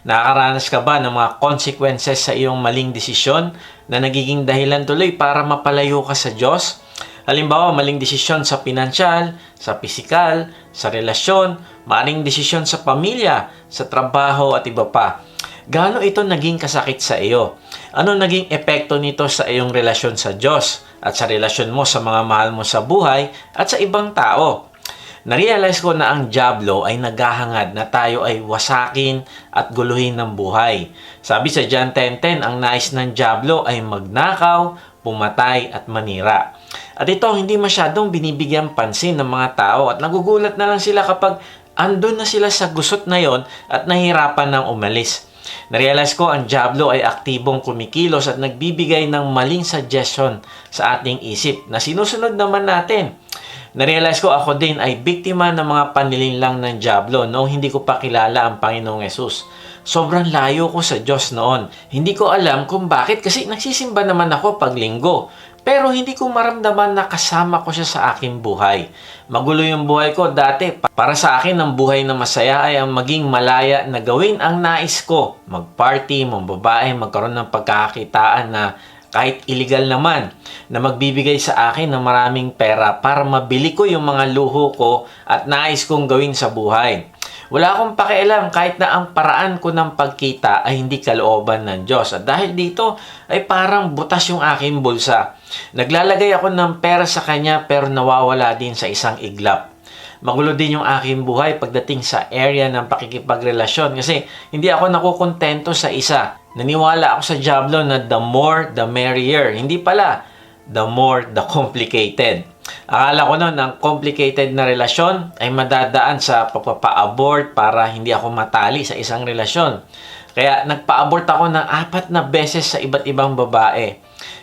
Nakakaranas ka ba ng mga consequences sa iyong maling desisyon na nagiging dahilan tuloy para mapalayo ka sa Diyos? Halimbawa, maling desisyon sa pinansyal, sa pisikal, sa relasyon, maling desisyon sa pamilya, sa trabaho at iba pa. Gaano ito naging kasakit sa iyo? Ano naging epekto nito sa iyong relasyon sa Diyos at sa relasyon mo sa mga mahal mo sa buhay at sa ibang tao? Narealize ko na ang dyablo ay naghahangad na tayo ay wasakin at guluhin ng buhay. Sabi sa John 10:10, ang nais ng dyablo ay magnakaw, pumatay at manira. At ito hindi masyadong binibigyan pansin ng mga tao at nagugulat na lang sila kapag andun na sila sa gusot na yon at nahirapan ng umalis. Narealize ko ang dyablo ay aktibong kumikilos at nagbibigay ng maling suggestion sa ating isip na sinusunod naman natin. Narealize ko ako din ay biktima ng mga panlilinlang ng dyablo noong hindi ko pa kilala ang Panginoong Yesus. Sobrang layo ko sa Diyos noon. Hindi ko alam kung bakit kasi nagsisimba naman ako pag linggo. Pero hindi ko maramdaman na kasama ko siya sa aking buhay. Magulo yung buhay ko dati. Para sa akin, ang buhay na masaya ay ang maging malaya na gawin ang nais ko. Mag-party, mambabae, magkaroon ng pagkakakitaan na kahit illegal naman, na magbibigay sa akin ng maraming pera para mabili ko yung mga luho ko at nais kong gawin sa buhay. Wala akong pakialam kahit na ang paraan ko ng pagkita ay hindi kalooban ng Diyos. At dahil dito ay parang butas yung aking bulsa. Naglalagay ako ng pera sa Kanya pero nawawala din sa isang iglap. Magulo din yung aking buhay pagdating sa area ng pakikipagrelasyon kasi hindi ako nakukontento sa isa. Naniwala ako sa dyablo na the more, the merrier. Hindi pala, the more, the complicated. Akala ko noon, ang complicated na relasyon ay madadaan sa pagpapa-abort para hindi ako matali sa isang relasyon. Kaya nagpa-abort ako ng 4 na beses sa iba't ibang babae.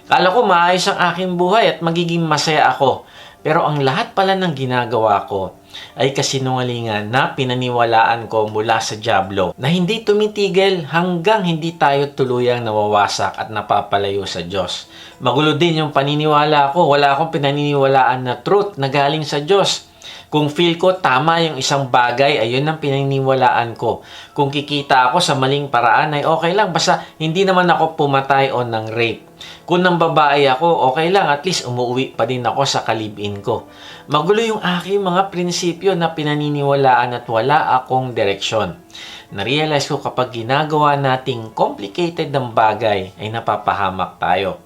Akala ko maayos ang aking buhay at magiging masaya ako. Pero ang lahat pala ng ginagawa ko ay kasinungalingan na pinaniwalaan ko mula sa dyablo na hindi tumitigil hanggang hindi tayo tuluyang nawawasak at napapalayo sa Diyos. Magulo din yung paniniwala ko. Wala akong pinaniniwalaan na truth na galing sa Diyos. Kung feel ko tama yung isang bagay, ayun ang pinaniniwalaan ko. Kung kikita ako sa maling paraan ay okay lang, basta hindi naman ako pumatay o ng rape. Kung nang babae ako, okay lang, at least umuwi pa din ako sa kalibin ko. Magulo yung aking mga prinsipyo na pinaniniwalaan at wala akong direksyon. Narealize ko kapag ginagawa nating complicated ng bagay ay napapahamak tayo.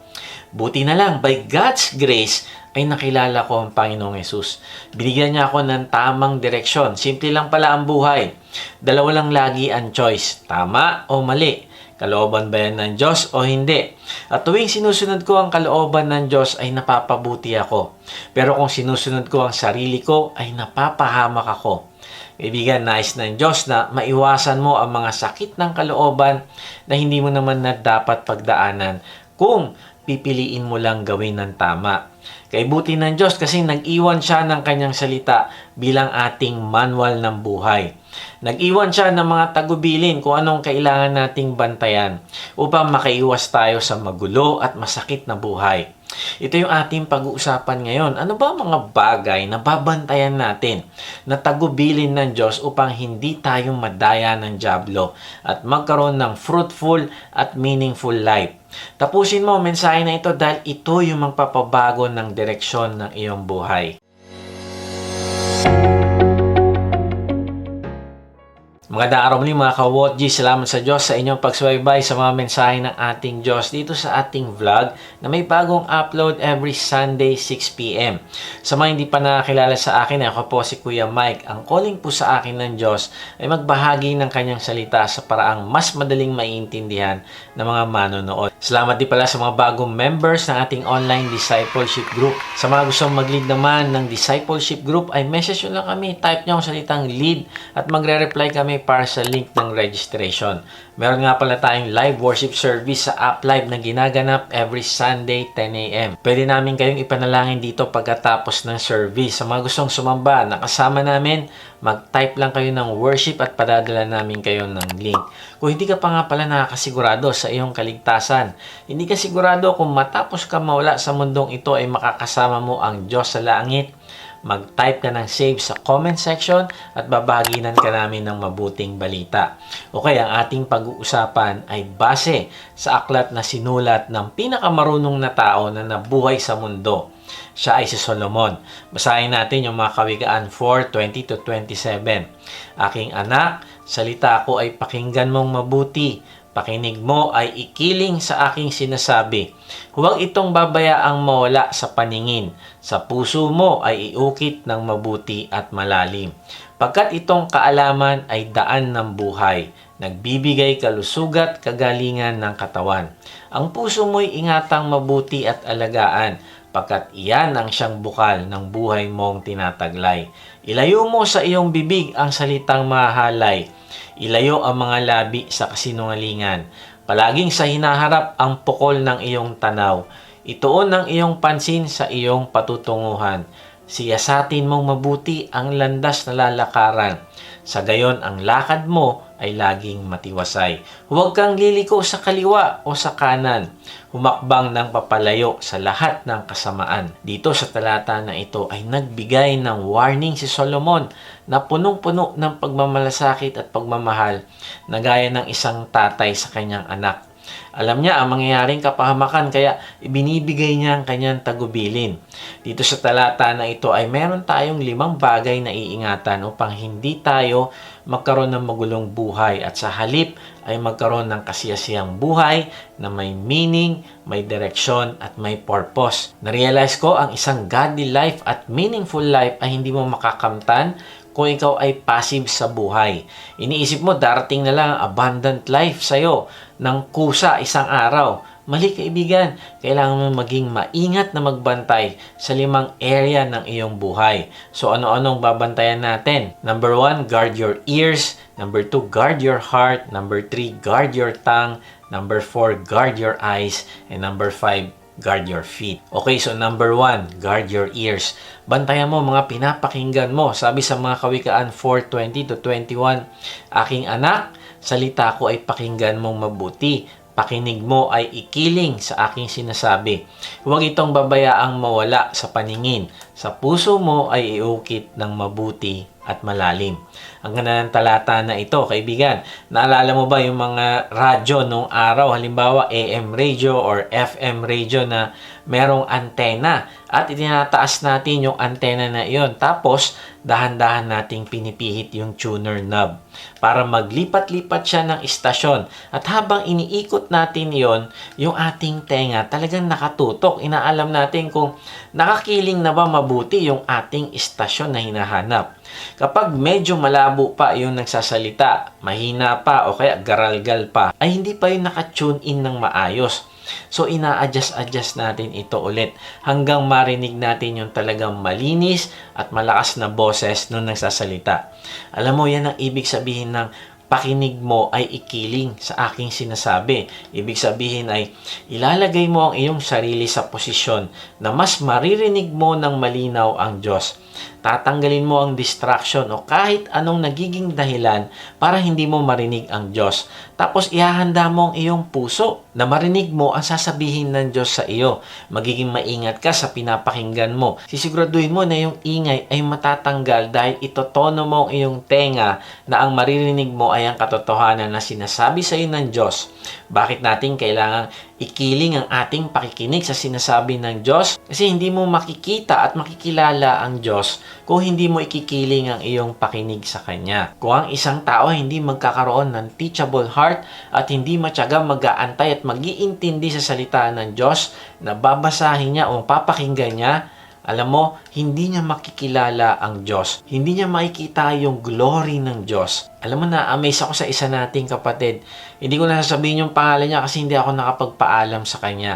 Buti na lang, by God's grace, ay nakilala ko ang Panginoong Yesus. Binigyan niya ako ng tamang direksyon. Simple lang pala ang buhay. Dalawa lang lagi ang choice. Tama o mali? Kalooban ba yan ng Diyos o hindi? At tuwing sinusunod ko ang kalooban ng Diyos ay napapabuti ako. Pero kung sinusunod ko ang sarili ko ay napapahamak ako. Kaibigan, nais ng Diyos na maiwasan mo ang mga sakit ng kalooban na hindi mo naman na dapat pagdaanan kung pipiliin mo lang gawin ng tama. Kay buti ng Diyos kasi nag-iwan siya ng kanyang salita bilang ating manual ng buhay. Nag-iwan siya ng mga tagubilin kung anong kailangan nating bantayan upang makaiwas tayo sa magulo at masakit na buhay. Ito yung ating pag-uusapan ngayon. Ano ba mga bagay na babantayan natin na tagubilin ng Diyos upang hindi tayo madaya ng dyablo at magkaroon ng fruitful at meaningful life? Tapusin mo ang mensahe na ito dahil ito yung magpapabago ng direksyon ng iyong buhay. Magandang araw muli mga ka-WOTG. Salamat sa Diyos sa inyong pagsubaybay sa mga mensahe ng ating Diyos dito sa ating vlog na may bagong upload every Sunday 6 p.m. Sa mga hindi pa nakakilala sa akin, ako po si Kuya Mike. Ang calling po sa akin ng Diyos ay magbahagi ng kanyang salita sa paraang mas madaling maiintindihan ng mga manonood. Salamat din pala sa mga bagong members ng ating online discipleship group. Sa mga gustong mag-lead naman ng discipleship group ay message nyo lang kami. Type nyo ang salitang lead at magre-reply kami para sa link ng registration. Meron nga pala tayong live worship service sa App Live na ginaganap every Sunday 10 a.m. Pwede namin kayong ipanalangin dito pagkatapos ng service. Sa mga gustong sumamba, nakasama namin, mag-type lang kayo ng worship at padadala namin kayo ng link. Kung hindi ka pa nga pala nakakasigurado sa iyong kaligtasan, hindi ka sigurado kung matapos ka mawala sa mundong ito ay makakasama mo ang Diyos sa langit, mag-type ka ng save sa comment section at babaginan ka namin ng mabuting balita. Okay, ang ating pag-uusapan ay base sa aklat na sinulat ng pinakamarunong na tao na nabuhay sa mundo. Siya ay si Solomon. Basahin natin yung mga Kawikaan 4:20-27. Aking anak, salita ko ay pakinggan mong mabuti. Pakinig mo ay ikiling sa aking sinasabi. Huwag itong babayaang mawala sa paningin. Sa puso mo ay iukit ng mabuti at malalim. Pagkat itong kaalaman ay daan ng buhay. Nagbibigay kalusugat, kagalingan ng katawan. Ang puso mo'y ingatang mabuti at alagaan, pagkat iyan ang siyang bukal ng buhay mong tinataglay. Ilayo mo sa iyong bibig ang salitang mahalay. Ilayo ang mga labi sa kasinungalingan. Palaging sa hinaharap ang pukol ng iyong tanaw. Ituon ang iyong pansin sa iyong patutunguhan. Siyasatin mong mabuti ang landas na lalakaran. Sa gayon ang lakad mo ay laging matiwasay. Huwag kang liliko sa kaliwa o sa kanan. Humakbang ng papalayo sa lahat ng kasamaan. Dito sa talata na ito ay nagbigay ng warning si Solomon na punong-puno ng pagmamalasakit at pagmamahal na gaya ng isang tatay sa kanyang anak. Alam niya ang mangyayaring kapahamakan kaya ibinibigay niya ang kanyang tagubilin. Dito sa talata na ito ay meron tayong 5 bagay na iingatan upang hindi tayo magkaroon ng magulong buhay at sa halip ay magkaroon ng kasiyasiyang buhay na may meaning, may direksyon at may purpose. Narealize ko ang isang godly life at meaningful life ay hindi mo makakamtan kung ikaw ay passive sa buhay. Iniisip mo darating na lang ang abundant life sa'yo ng kusa isang araw. Mali kaibigan, kailangan mo maging maingat na magbantay sa 5 area ng iyong buhay. So ano-anong babantayan natin? Number 1, guard your ears. Number 2, guard your heart. Number 3, guard your tongue. Number 4, guard your eyes. And number 5, guard your feet. Okay, so number 1, guard your ears. Bantayan mo mga pinapakinggan mo. Sabi sa mga Kawikaan 4:20-21, aking anak, salita ko ay pakinggan mong mabuti. Pakinig mo ay ikiling sa aking sinasabi. Huwag itong babayaang mawala sa paningin. Sa puso mo ay iukit ng mabuti at malalim. Ang ganda ng talata na ito, kaibigan. Naalala mo ba yung mga radyo nung araw? Halimbawa, AM radio or FM radio na merong antena. At itinataas natin yung antena na iyon. Tapos, dahan-dahan nating pinipihit yung tuner knob para maglipat-lipat siya ng istasyon. At habang iniikot natin yon, yung ating tenga talagang nakatutok. Inaalam natin kung nakakiling na ba mabuti yung ating istasyon na hinahanap. Kapag medyo malabo pa yung nagsasalita, mahina pa o kaya garalgal pa, ay hindi pa yung nakatune in ng maayos. So, ina-adjust natin ito ulit hanggang marinig natin yung talagang malinis at malakas na boses nung nagsasalita. Alam mo, yan ang ibig sabihin ng pakinig mo ay ikiling sa aking sinasabi. Ibig sabihin ay ilalagay mo ang iyong sarili sa posisyon na mas maririnig mo ng malinaw ang Diyos. Tatanggalin mo ang distraction o kahit anong nagiging dahilan para hindi mo marinig ang Diyos. Tapos ihahanda mo ang iyong puso na marinig mo ang sasabihin ng Diyos sa iyo. Magiging maingat ka sa pinapakinggan mo. Sisiguraduhin mo na yung ingay ay matatanggal dahil itotono mo ang iyong tenga na ang maririnig mo ay ang katotohanan na sinasabi sa iyo ng Diyos. Bakit natin kailangang ikiling ang ating pakikinig sa sinasabi ng Diyos? Kasi hindi mo makikita at makikilala ang Diyos kung hindi mo ikikiling ang iyong pakinig sa Kanya. Kung ang isang tao hindi magkakaroon ng teachable heart at hindi matyagang mag-aantay at mag-iintindi sa salita ng Diyos na babasahin niya o papakinggan niya, alam mo, hindi niya makikilala ang Diyos. Hindi niya makikita yung glory ng Diyos. Alam mo na, amaze ako sa isa nating kapatid. Hindi ko na sasabihin yung pangalan niya kasi hindi ako nakapagpaalam sa kanya.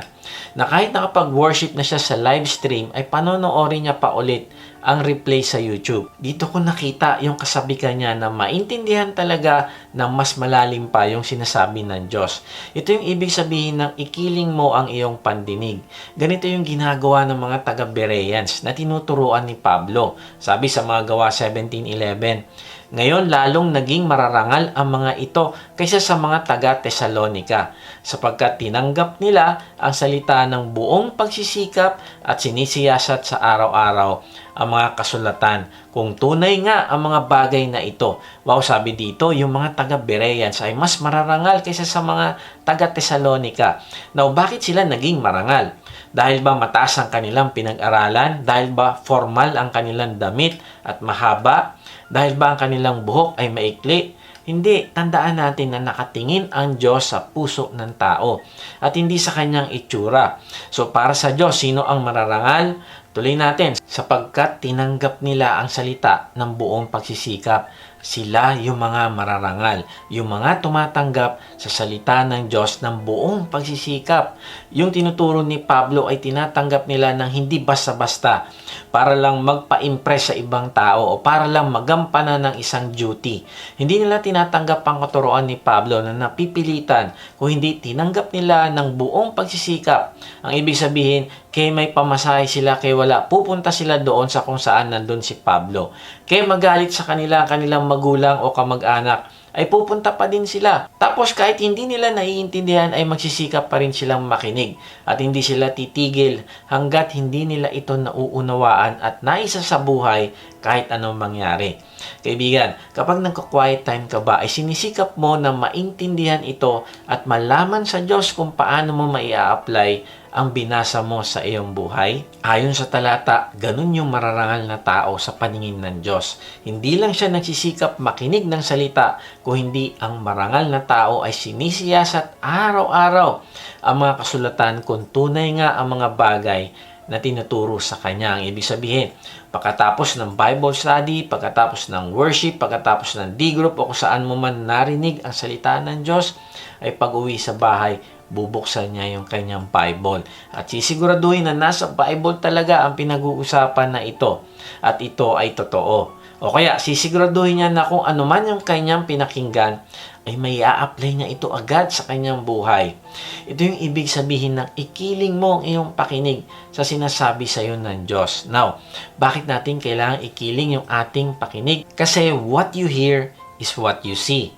Na kahit nakapag-worship na siya sa live stream, ay panonoorin niya pa ulit ang replay sa YouTube. Dito ko nakita yung kasabikan niya na maintindihan talaga na mas malalim pa yung sinasabi ng Diyos. Ito yung ibig sabihin ng ikiling mo ang iyong pandinig. Ganito yung ginagawa ng mga taga-Bereans na tinuturuan ni Pablo. Sabi sa mga Gawa 17:11, Ngayon, lalong naging mararangal ang mga ito kaysa sa mga taga-Tesalonika, sapagkat tinanggap nila ang salita ng buong pagsisikap at sinisiyasat sa araw-araw ang mga kasulatan. Kung tunay nga ang mga bagay na ito. Wow, sabi dito, yung mga taga-Bereans ay mas mararangal kaysa sa mga taga-Tesalonika. Now, bakit sila naging marangal? Dahil ba mataas ang kanilang pinag-aralan? Dahil ba formal ang kanilang damit at mahaba? Dahil ba ang kanilang buhok ay maikli? Hindi, tandaan natin na nakatingin ang Diyos sa puso ng tao at hindi sa kanyang itsura. So para sa Diyos, sino ang mararangal? Tuloy natin, sapagkat tinanggap nila ang salita ng buong pagsisikap. Sila yung mga mararangal, yung mga tumatanggap sa salita ng Diyos ng buong pagsisikap. Yung tinuturo ni Pablo ay tinatanggap nila ng hindi basta-basta para lang magpa-impress sa ibang tao o para lang magampanan ng isang duty. Hindi nila tinatanggap ang katuroan ni Pablo na napipilitan, kung hindi tinanggap nila ng buong pagsisikap. Ang ibig sabihin, kaya may pamasahe sila, kaya wala, pupunta sila doon sa kung saan nandun si Pablo. Kaya magalit sa kanila, kanilang magulang o kamag-anak, ay pupunta pa din sila. Tapos kahit hindi nila naiintindihan ay magsisikap pa rin silang makinig at hindi sila titigil hanggat hindi nila ito nauunawaan at naisa sa buhay kahit anong mangyari. Kaibigan, kapag nagka-quiet time ka ba ay sinisikap mo na maintindihan ito at malaman sa Diyos kung paano mo maia-apply ang binasa mo sa iyong buhay? Ayon sa talata, ganun yung mararangal na tao sa paningin ng Diyos. Hindi lang siya nagsisikap makinig ng salita, kung hindi ang marangal na tao ay sinisiyasat araw-araw ang mga kasulatan kung tunay nga ang mga bagay na tinuturo sa kanya. Ang ibig sabihin, pagkatapos ng Bible study, pagkatapos ng worship, pagkatapos ng D-group o kung saan mo man narinig ang salita ng Diyos, ay pag-uwi sa bahay, bubuksan niya yung kanyang Bible. At sisiguraduhin na nasa Bible talaga ang pinag-uusapan na ito. At ito ay totoo. O kaya, sisiguraduhin niya na kung ano man yung kanyang pinakinggan, ay may a-apply niya ito agad sa kanyang buhay. Ito yung ibig sabihin ng ikiling mo ang iyong pakinig sa sinasabi sa iyo ng Diyos. Now, bakit natin kailangan ikiling yung ating pakinig? Kasi what you hear is what you see.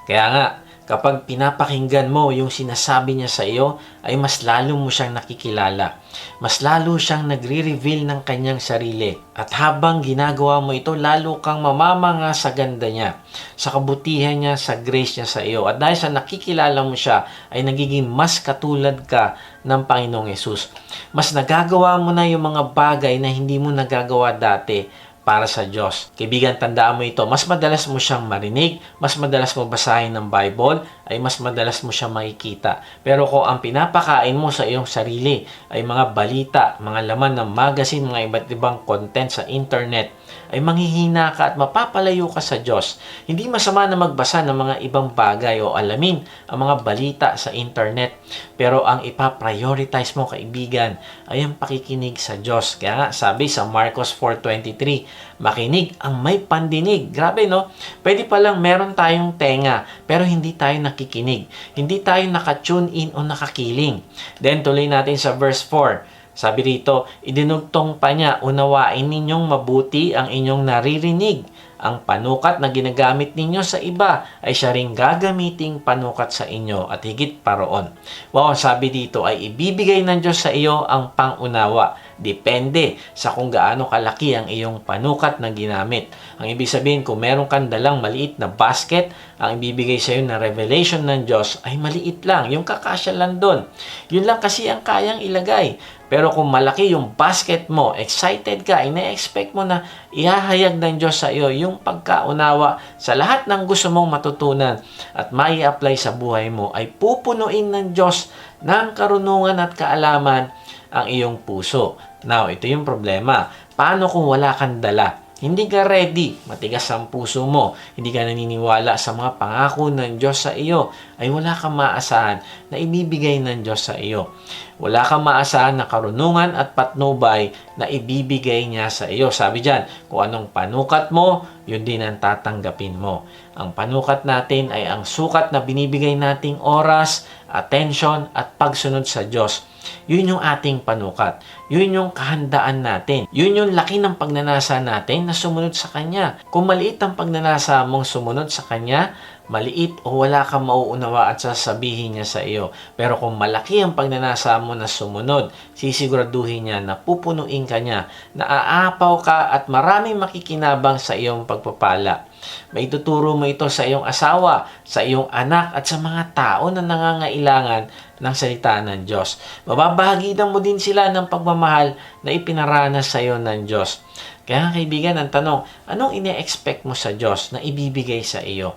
Kaya nga, kapag pinapakinggan mo yung sinasabi niya sa iyo, ay mas lalo mo siyang nakikilala. Mas lalo siyang nagre-reveal ng kanyang sarili. At habang ginagawa mo ito, lalo kang mamamanga sa ganda niya, sa kabutihan niya, sa grace niya sa iyo. At dahil sa nakikilala mo siya, ay nagiging mas katulad ka ng Panginoong Yesus. Mas nagagawa mo na yung mga bagay na hindi mo nagagawa dati para sa Diyos. Kaibigan, tandaan mo ito, mas madalas mo siyang marinig, mas madalas mo basahin ng Bible, ay mas madalas mo siyang makikita. Pero kung ang pinapakain mo sa iyong sarili ay mga balita, mga laman ng magazine, mga iba't ibang content sa internet, ay manghihina ka at mapapalayo ka sa Diyos. Hindi masama na magbasa ng mga ibang bagay o alamin ang mga balita sa internet. Pero ang ipaprioritize mo, kaibigan, ay ang pakikinig sa Diyos. Kaya nga, sabi sa Marcos 4:23, makinig ang may pandinig. Grabe, no? Pwede palang meron tayong tenga, pero hindi tayo nakikinig. Hindi tayo naka-tune in o nakakiling. Then, tuloy natin sa verse 4. Sabi rito, idinugtong pa niya, unawain ninyong mabuti ang inyong naririnig. Ang panukat na ginagamit ninyo sa iba ay siya ring gagamiting panukat sa inyo at higit pa roon. Wow, sabi dito ay ibibigay ng Diyos sa iyo ang pangunawa. Depende sa kung gaano kalaki ang iyong panukat na ginamit. Ang ibig sabihin, kung meron kang dalang maliit na basket, ang ibibigay sa iyo na revelation ng Diyos ay maliit lang. Yung kakasya lang doon. Yun lang kasi ang kayang ilagay. Pero kung malaki yung basket mo, excited ka, ina-expect mo na ihahayag ng Diyos sa iyo yung pagkaunawa sa lahat ng gusto mong matutunan at mai-apply sa buhay mo, ay pupunuin ng Diyos ng karunungan at kaalaman ang iyong puso. Now, ito yung problema. Paano kung wala kang dala? Hindi ka ready, matigas ang puso mo, hindi ka naniniwala sa mga pangako ng Diyos sa iyo, ay wala kang maasahan na ibibigay ng Diyos sa iyo. Wala kang maasahan na karunungan at patnubay na ibibigay niya sa iyo. Sabi diyan, kung anong panukat mo, yun din ang tatanggapin mo. Ang panukat natin ay ang sukat na binibigay nating oras, attention at pagsunod sa Diyos. Yun yung ating panukat. Yun yung kahandaan natin. Yun yung laki ng pagnanasa natin na sumunod sa Kanya. Kung maliit ang pagnanasa mong sumunod sa Kanya, maliit o wala kang mauunawaan sa sasabihin niya sa iyo. Pero kung malaki ang pagnanasa mo na sumunod, sisiguraduhin niya na pupunuin ka niya, na aapaw ka at maraming makikinabang sa iyong pagpapala. Maituturo mo ito sa iyong asawa, sa iyong anak at sa mga tao na nangangailangan ng salita ng Diyos. Mababahaginan mo din sila ng pagmamahal na ipinaranas sa iyo ng Diyos. Kaya kaibigan, ang tanong, anong ine-expect mo sa Diyos na ibibigay sa iyo?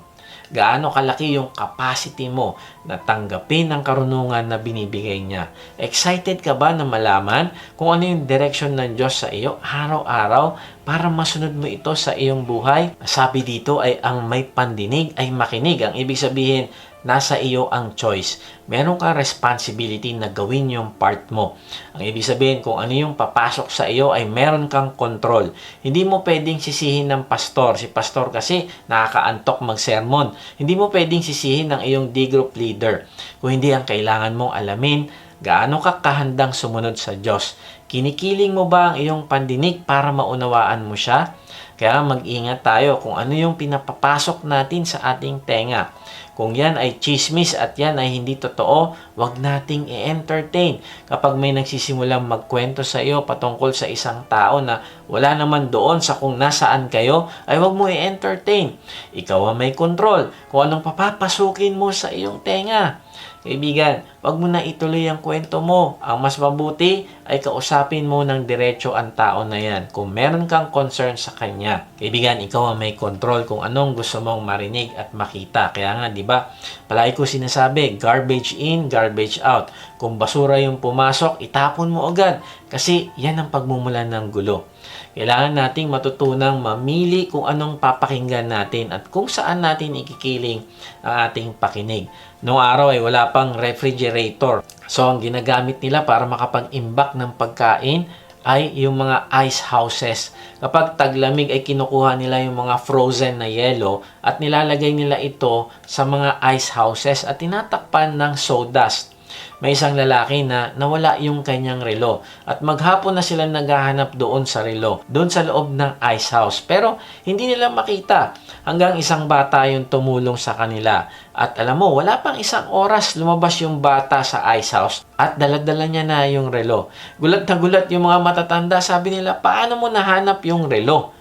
Gaano kalaki yung capacity mo na tanggapin ang karunungan na binibigay niya? Excited ka ba na malaman kung ano yung direction ng Diyos sa iyo araw-araw para masunod mo ito sa iyong buhay? Sabi dito ay ang may pandinig ay makinig. Ang ibig sabihin, nasa iyo ang choice. Meron kang responsibility na gawin yung part mo. Ang ibig sabihin, kung ano yung papasok sa iyo ay meron kang control. Hindi mo pwedeng sisihin ng pastor. Si pastor kasi nakakaantok mag-sermon. Hindi mo pwedeng sisihin ng iyong D-group leader. Kung hindi, ang kailangan mong alamin, gaano ka kahandang sumunod sa Diyos. Kinikiling mo ba ang iyong pandinig para maunawaan mo siya? Kaya mag-ingat tayo kung ano yung pinapapasok natin sa ating tenga. Kung yan ay chismis at yan ay hindi totoo, wag nating i-entertain. Kapag may nagsisimulang magkwento sa iyo patungkol sa isang tao na wala naman doon sa kung nasaan kayo, ay wag mo i-entertain. Ikaw ang may control kung anong papapasukin mo sa iyong tenga. Kaibigan, wag mo na ituloy ang kwento mo. Ang mas mabuti ay kausapin mo ng diretso ang tao na yan kung meron kang concern sa kanya. Kaibigan, ikaw ang may control kung anong gusto mong marinig at makita. Kaya nga, di ba? Palagi ko sinasabi, garbage in, garbage out. Kung basura yung pumasok, itapon mo agad. Kasi yan ang pagmumulan ng gulo. Kailangan nating matutunang mamili kung anong papakinggan natin at kung saan natin ikikiling ang ating pakinig. Noong araw ay wala pang refrigerator. So, ang ginagamit nila para makapag-imbak ng pagkain ay yung mga ice houses. Kapag taglamig ay kinukuha nila yung mga frozen na yelo at nilalagay nila ito sa mga ice houses at tinatakpan ng sawdust. May isang lalaki na nawala yung kanyang relo at maghapon na sila naghahanap doon sa relo, doon sa loob ng ice house. Pero hindi nila makita hanggang isang bata yung tumulong sa kanila. At alam mo, wala pang isang oras lumabas yung bata sa ice house at daladala niya na yung relo. Gulat na gulat yung mga matatanda, sabi nila, paano mo nahanap yung relo?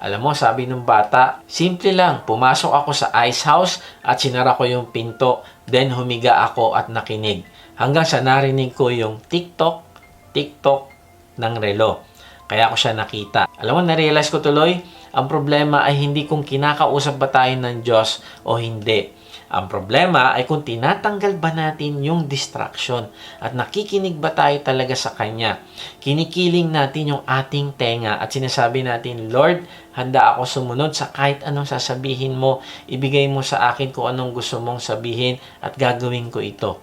Alam mo, sabi ng bata, simple lang, pumasok ako sa ice house at sinara ko yung pinto, then humiga ako at nakinig. Hanggang sa narinig ko yung tiktok ng relo. Kaya ko siya nakita. Alam mo, na-realize ko tuloy, ang problema ay hindi kung kinakausap ba tayo ng Diyos o hindi. Ang problema ay kung tinatanggal ba natin yung distraction at nakikinig ba tayo talaga sa Kanya. Kinikiling natin yung ating tenga at sinasabi natin, Lord, handa ako sumunod sa kahit anong sasabihin mo. Ibigay mo sa akin kung anong gusto mong sabihin at gagawin ko ito.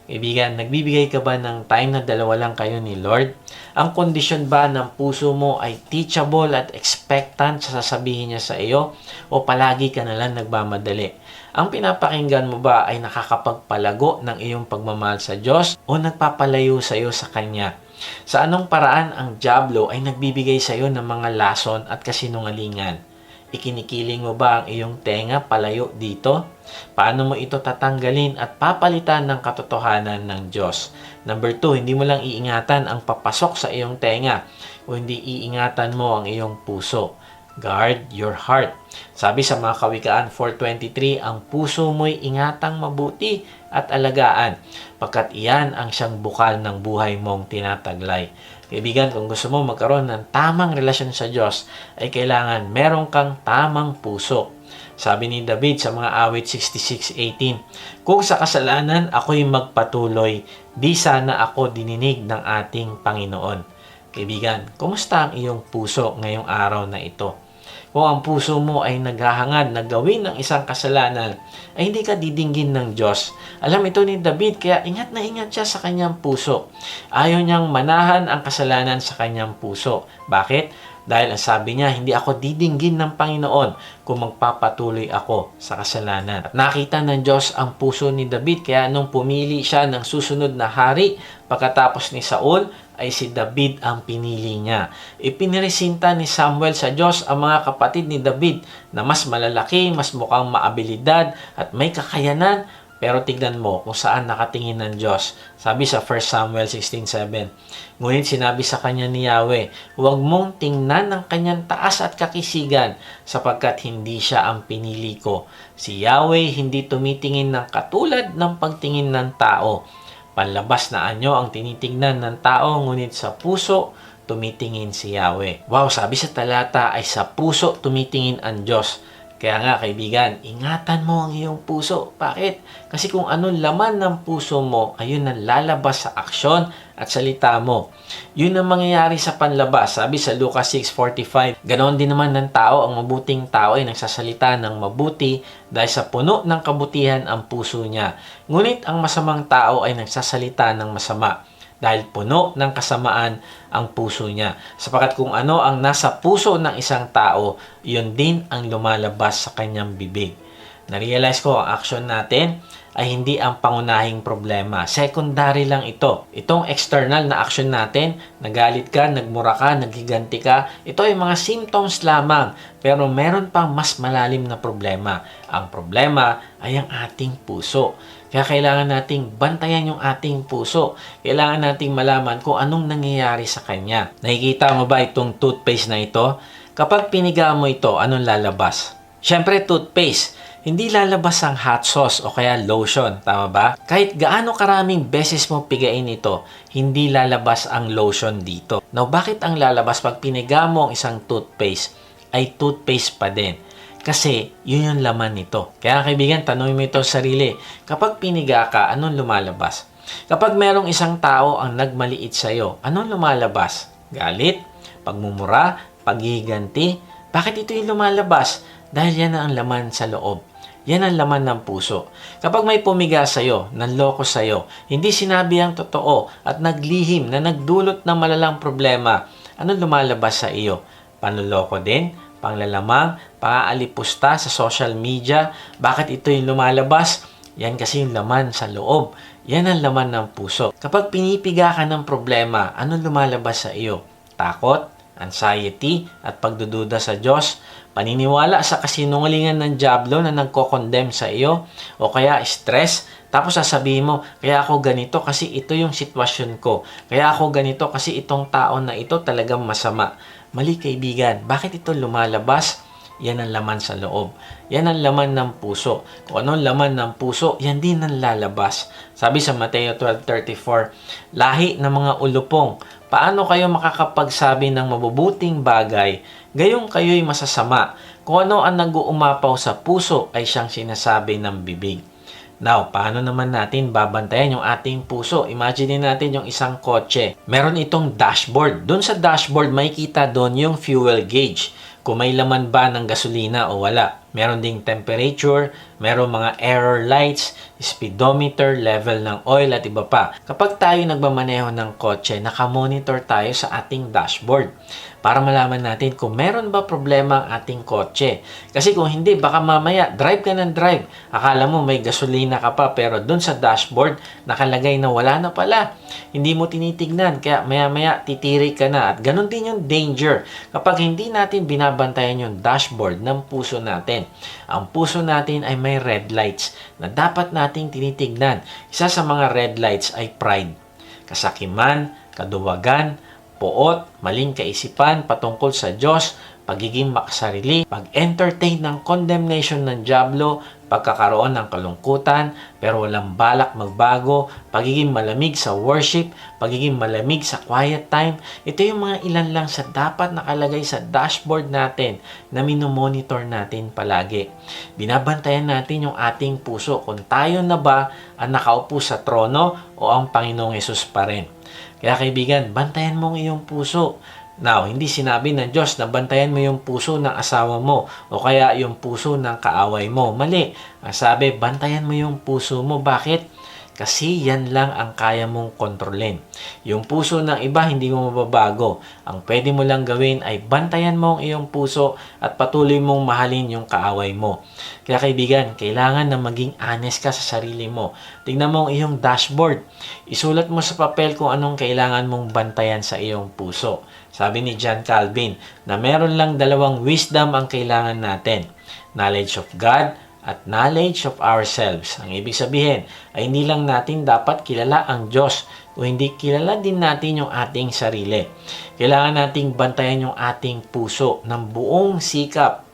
Kaibigan, nagbibigay ka ba ng time na dalawa lang kayo ni Lord? Ang kondisyon ba ng puso mo ay teachable at expectant sa sasabihin niya sa iyo? O palagi ka na lang nagmamadali? Ang pinapakinggan mo ba ay nakakapagpalago ng iyong pagmamahal sa Diyos o nagpapalayo sa iyo sa Kanya? Sa anong paraan ang dyablo ay nagbibigay sa iyo ng mga lason at kasinungalingan? Ikinikiling mo ba ang iyong tenga palayo dito? Paano mo ito tatanggalin at papalitan ng katotohanan ng Diyos? Number 2, hindi mo lang iingatan ang papasok sa iyong tenga o hindi iingatan mo ang iyong puso. Guard your heart. Sabi sa mga Kawikaan 4:23, ang puso mo'y ingatang mabuti at alagaan, pagkat iyan ang siyang bukal ng buhay mong tinataglay. Kaibigan, kung gusto mo magkaroon ng tamang relasyon sa Diyos, ay kailangan meron kang tamang puso. Sabi ni David sa mga awit 66:18, kung sa kasalanan ako'y magpatuloy, di sana ako dininig ng ating Panginoon. Kaibigan, kumusta ang iyong puso ngayong araw na ito? Kung ang puso mo ay naghahangad na gawin ng isang kasalanan, ay hindi ka didinggin ng Diyos. Alam ito ni David, kaya ingat na ingat siya sa kanyang puso. Ayaw niyang manahan ang kasalanan sa kanyang puso. Bakit? Dahil ang sabi niya, hindi ako didinggin ng Panginoon kung magpapatuloy ako sa kasalanan. At nakita ng Diyos ang puso ni David, kaya nung pumili siya ng susunod na hari pagkatapos ni Saul, ay si David ang pinili niya. Ipiniresinta ni Samuel sa Diyos ang mga kapatid ni David na mas malalaki, mas mukhang maabilidad at may kakayanan. Pero tignan mo kung saan nakatingin ng Diyos. Sabi sa 1 Samuel 16:7, ngunit sinabi sa kanya ni Yahweh, huwag mong tingnan ang kanyang taas at kakisigan, sapagkat hindi siya ang pinili ko. Si Yahweh hindi tumitingin ng katulad ng pagtingin ng tao. Panlabas na anyo ang tinitingnan ng tao, ngunit sa puso tumitingin si Yahweh. Wow, sabi sa talata ay sa puso tumitingin ang Diyos. Kaya nga kaibigan, ingatan mo ang iyong puso. Bakit? Kasi kung anong laman ng puso mo, ayun ang lalabas sa aksyon at salita mo. Yun ang mangyayari sa panlabas. Sabi sa Lucas 6:45, ganoon din naman ng tao, ang mabuting tao ay nagsasalita ng mabuti dahil sa puno ng kabutihan ang puso niya. Ngunit ang masamang tao ay nagsasalita ng masama dahil puno ng kasamaan ang puso niya. Sapagkat kung ano ang nasa puso ng isang tao, yun din ang lumalabas sa kanyang bibig. Na-realize ko ang action natin ay hindi ang pangunahing problema. Secondary lang ito. Itong external na action natin, nagalit ka, nagmura ka, naghiganti ka, ito ay mga symptoms lamang. Pero meron pang mas malalim na problema. Ang problema ay ang ating puso. Kaya kailangan nating bantayan yung ating puso. Kailangan nating malaman kung anong nangyayari sa kanya. Nakikita mo ba itong toothpaste na ito? Kapag piniga mo ito, anong lalabas? Siyempre, toothpaste. Hindi lalabas ang hot sauce o kaya lotion. Tama ba? Kahit gaano karaming beses mo pigain ito, hindi lalabas ang lotion dito. Now, bakit ang lalabas pag piniga mo ang isang toothpaste ay toothpaste pa din? Kasi, yun yung laman nito. Kaya kaibigan, tanongin mo ito sa sarili. Kapag piniga ka, anong lumalabas? Kapag merong isang tao ang nagmaliit sa'yo, anong lumalabas? Galit? Pagmumura? Paghihiganti? Bakit ito yung lumalabas? Dahil yan ang laman sa loob. Yan ang laman ng puso. Kapag may pumiga sa'yo, nanloko sa'yo, hindi sinabi ang totoo at naglihim na nagdulot ng malalang problema, anong lumalabas sa iyo? Panloloko din? Panglalamang, pangaalipusta sa social media. Bakit ito yung lumalabas? Yan kasi yung laman sa loob. Yan ang laman ng puso. Kapag pinipiga ka ng problema, anong lumalabas sa iyo? Takot, anxiety, at pagdududa sa Diyos, paniniwala sa kasinungalingan ng dyablo na nagko-condemn sa iyo, o kaya stress, tapos sasabihin mo, kaya ako ganito kasi ito yung sitwasyon ko. Kaya ako ganito kasi itong tao na ito talagang masama. Mali kaibigan, bakit ito lumalabas? Yan ang laman sa loob. Yan ang laman ng puso. Kung anong laman ng puso, yan din ang lalabas. Sabi sa Mateo 12:34, lahi ng mga ulupong, paano kayo makakapagsabi ng mabubuting bagay, gayong kayo'y masasama? Kung ano ang nag-uumapaw sa puso ay siyang sinasabi ng bibig. Now, paano naman natin babantayan yung ating puso? Imagine natin yung isang kotse. Meron itong dashboard. Doon sa dashboard, makikita doon yung fuel gauge. Kung may laman ba ng gasolina o wala. Meron ding temperature, meron mga error lights, speedometer, level ng oil at iba pa. Kapag tayo nagmamaneho ng kotse, nakamonitor tayo sa ating dashboard para malaman natin kung meron ba problema ang ating kotse. Kasi kung hindi, baka mamaya drive ka ng drive. Akala mo may gasolina ka pa pero dun sa dashboard nakalagay na wala na pala. Hindi mo tinitignan kaya maya-maya titirik ka na. At ganun din yung danger kapag hindi natin binabantayan yung dashboard ng puso natin. Ang puso natin ay may red lights na dapat nating tinitignan. Isa sa mga red lights ay pride, kasakiman, kaduwagan, poot, maling kaisipan patungkol sa Diyos, pagiging makasarili, pag-entertain ng condemnation ng dyablo, pagkakaroon ng kalungkutan, pero walang balak magbago, pagiging malamig sa worship, pagiging malamig sa quiet time. Ito yung mga ilan lang sa dapat nakalagay sa dashboard natin na minomonitor natin palagi. Binabantayan natin yung ating puso kung tayo na ba ang nakaupo sa trono o ang Panginoong Hesus pa rin. Kaya kaibigan, bantayan mo ang iyong puso. Now, hindi sinabi ng Diyos na bantayan mo yung puso ng asawa mo o kaya yung puso ng kaaway mo. Mali. Ang sabi, bantayan mo yung puso mo. Bakit? Kasi yan lang ang kaya mong kontrolin. Yung puso ng iba, hindi mo mababago. Ang pwede mo lang gawin ay bantayan mo ang iyong puso at patuloy mong mahalin yung kaaway mo. Kaya kaibigan, kailangan na maging honest ka sa sarili mo. Tingnan mo ang iyong dashboard. Isulat mo sa papel kung anong kailangan mong bantayan sa iyong puso. Sabi ni John Calvin na meron lang dalawang wisdom ang kailangan natin. Knowledge of God at knowledge of ourselves. Ang ibig sabihin ay hindi lang natin dapat kilala ang Diyos, kung hindi kilala din natin yung ating sarili. Kailangan nating bantayan yung ating puso ng buong sikap.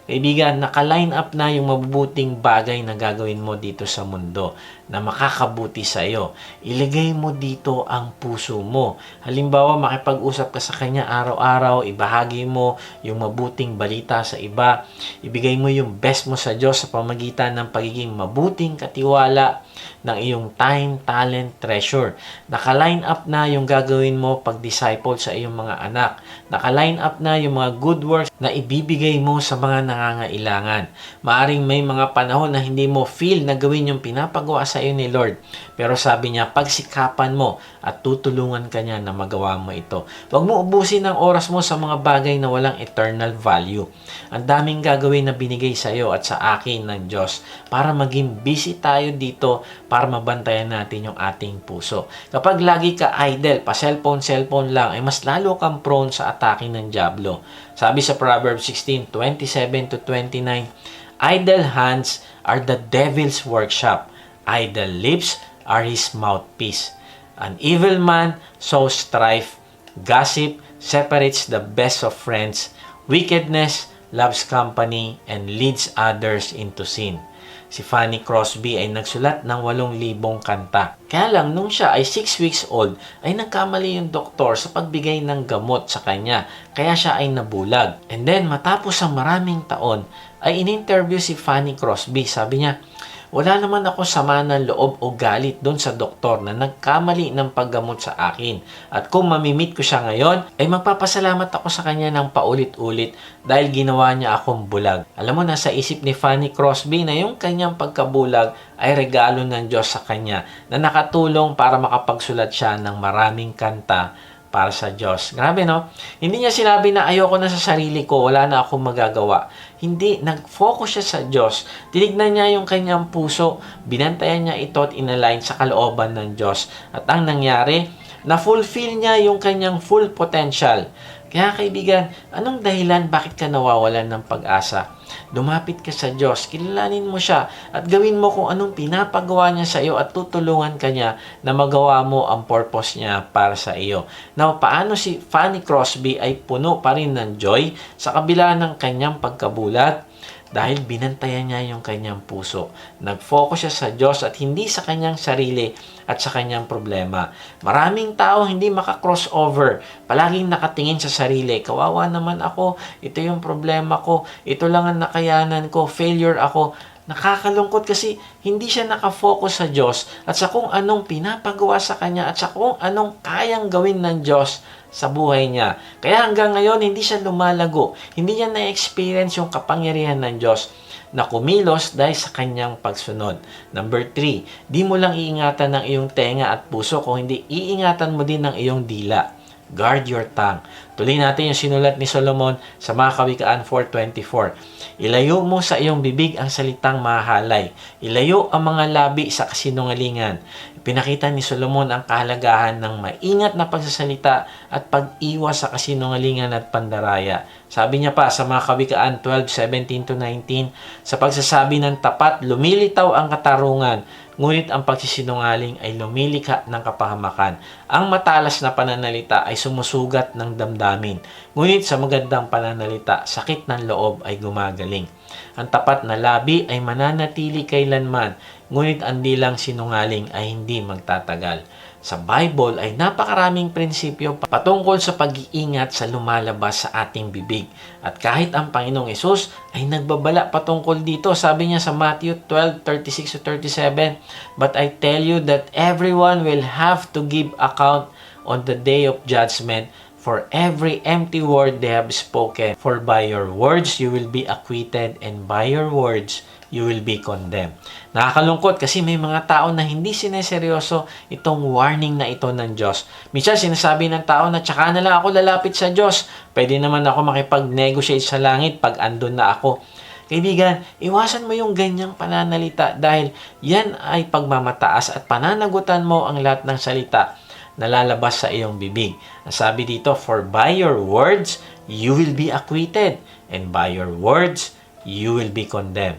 Kaibigan, naka-line up na yung mabubuting bagay na gagawin mo dito sa mundo na makakabuti sa iyo. Ilagay mo dito ang puso mo. Halimbawa, makipag-usap ka sa kanya araw-araw, ibahagi mo yung mabuting balita sa iba, ibigay mo yung best mo sa Diyos sa pamagitan ng pagiging mabuting katiwala ng iyong time, talent, treasure. Naka-line up na yung gagawin mo pag-disciple sa iyong mga anak. Naka-line up na yung mga good works na ibibigay mo sa mga nangangailangan. Maaring may mga panahon na hindi mo feel na gawin yung pinapagawa sa iyo ni Lord. Pero sabi niya, pagsikapan mo at tutulungan ka niya na magawa mo ito. Huwag mo ubusin ang oras mo sa mga bagay na walang eternal value. Ang daming gagawin na binigay sa iyo at sa akin ng Diyos para maging busy tayo dito para mabantayan natin yung ating puso. Kapag lagi ka idle, pa-cellphone lang, ay mas lalo kang prone sa atake ng dyablo. Sabi sa Proverbs 16:27-29, idle hands are the devil's workshop. Idle lips are his mouthpiece. An evil man sows strife. Gossip separates the best of friends. Wickedness loves company and leads others into sin. Si Fanny Crosby ay nagsulat ng 8,000 kanta. Kaya lang, nung siya ay 6 weeks old, ay nagkamali yung doktor sa pagbigay ng gamot sa kanya. Kaya siya ay nabulag. And then, matapos ang maraming taon, ay in-interview si Fanny Crosby. Sabi niya, wala naman ako sama ng loob o galit doon sa doktor na nagkamali ng paggamot sa akin. At kung mamimit ko siya ngayon, ay magpapasalamat ako sa kanya ng paulit-ulit dahil ginawa niya akong bulag. Alam mo, nasa isip ni Fanny Crosby na yung kanyang pagkabulag ay regalo ng Diyos sa kanya na nakatulong para makapagsulat siya ng maraming kanta para sa Diyos. Grabe, no? Hindi niya sinabi na ayoko na sa sarili ko, wala na akong magagawa. Hindi, nag-focus siya sa Diyos. Tinignan niya yung kanyang puso, binantayan niya ito at inalign sa kalooban ng Diyos. At ang nangyari, na-fulfill niya yung kanyang full potential. Kaya kaibigan, anong dahilan bakit ka nawawalan ng pag-asa? Lumapit ka sa Diyos, kilalanin mo siya at gawin mo kung anong pinapagawa niya sa iyo at tutulungan ka niya na magawa mo ang purpose niya para sa iyo. Now, paano si Fanny Crosby ay puno pa rin ng joy sa kabila ng kanyang pagkabulag? Dahil binantayan niya yung kanyang puso. Nag-focus siya sa Diyos at hindi sa kanyang sarili at sa kanyang problema. Maraming tao hindi maka-crossover. Palaging nakatingin sa sarili. Kawawa naman ako. Ito yung problema ko. Ito lang ang nakayanan ko. Failure ako. Nakakalungkot kasi hindi siya nakafocus sa Diyos at sa kung anong pinapagawa sa kanya at sa kung anong kayang gawin ng Diyos sa buhay niya. Kaya hanggang ngayon, hindi siya lumalago. Hindi niya na-experience yung kapangyarihan ng Diyos na kumilos dahil sa kanyang pagsunod. Number 3, di mo lang iingatan ng iyong tenga at puso kung hindi iingatan mo din ng iyong dila. Guard your tongue. Tuloy natin yung sinulat ni Solomon sa mga Kawikaan 4:24. Ilayo mo sa iyong bibig ang salitang mahalay. Ilayo ang mga labi sa kasinungalingan. Pinakita ni Solomon ang kahalagahan ng maingat na pagsasalita at pag-iwas sa kasinungalingan at pandaraya. Sabi niya pa sa mga Kawikaan 12:17-19, sa pagsasabi ng tapat, lumilitaw ang katarungan, ngunit ang pagsisinungaling ay lumilikha ng kapahamakan. Ang matalas na pananalita ay sumusugat ng damdamin, ngunit sa magandang pananalita, sakit ng loob ay gumagaling. Ang tapat na labi ay mananatili kailanman, ngunit ang dilang sinungaling ay hindi magtatagal. Sa Bible ay napakaraming prinsipyo patungkol sa pag-iingat sa lumalabas sa ating bibig. At kahit ang Panginoong Hesus ay nagbabala patungkol dito. Sabi niya sa Matthew 12:36-37, "But I tell you that everyone will have to give account on the day of judgment, for every empty word they have spoken. For by your words you will be acquitted, and by your words you will be condemned. Nakakalungkot kasi may mga tao na hindi sineseryoso itong warning na ito ng Diyos. Minsan sinasabi ng tao na tsaka na lang ako lalapit sa Diyos. Pwede naman ako makipag-negotiate sa langit pag andun na ako. Kaibigan, iwasan mo yung ganyang pananalita dahil yan ay pagmamataas at pananagutan mo ang lahat ng salita na lalabas sa iyong bibig. Ang sabi dito, for by your words, you will be acquitted, and by your words, you will be condemned.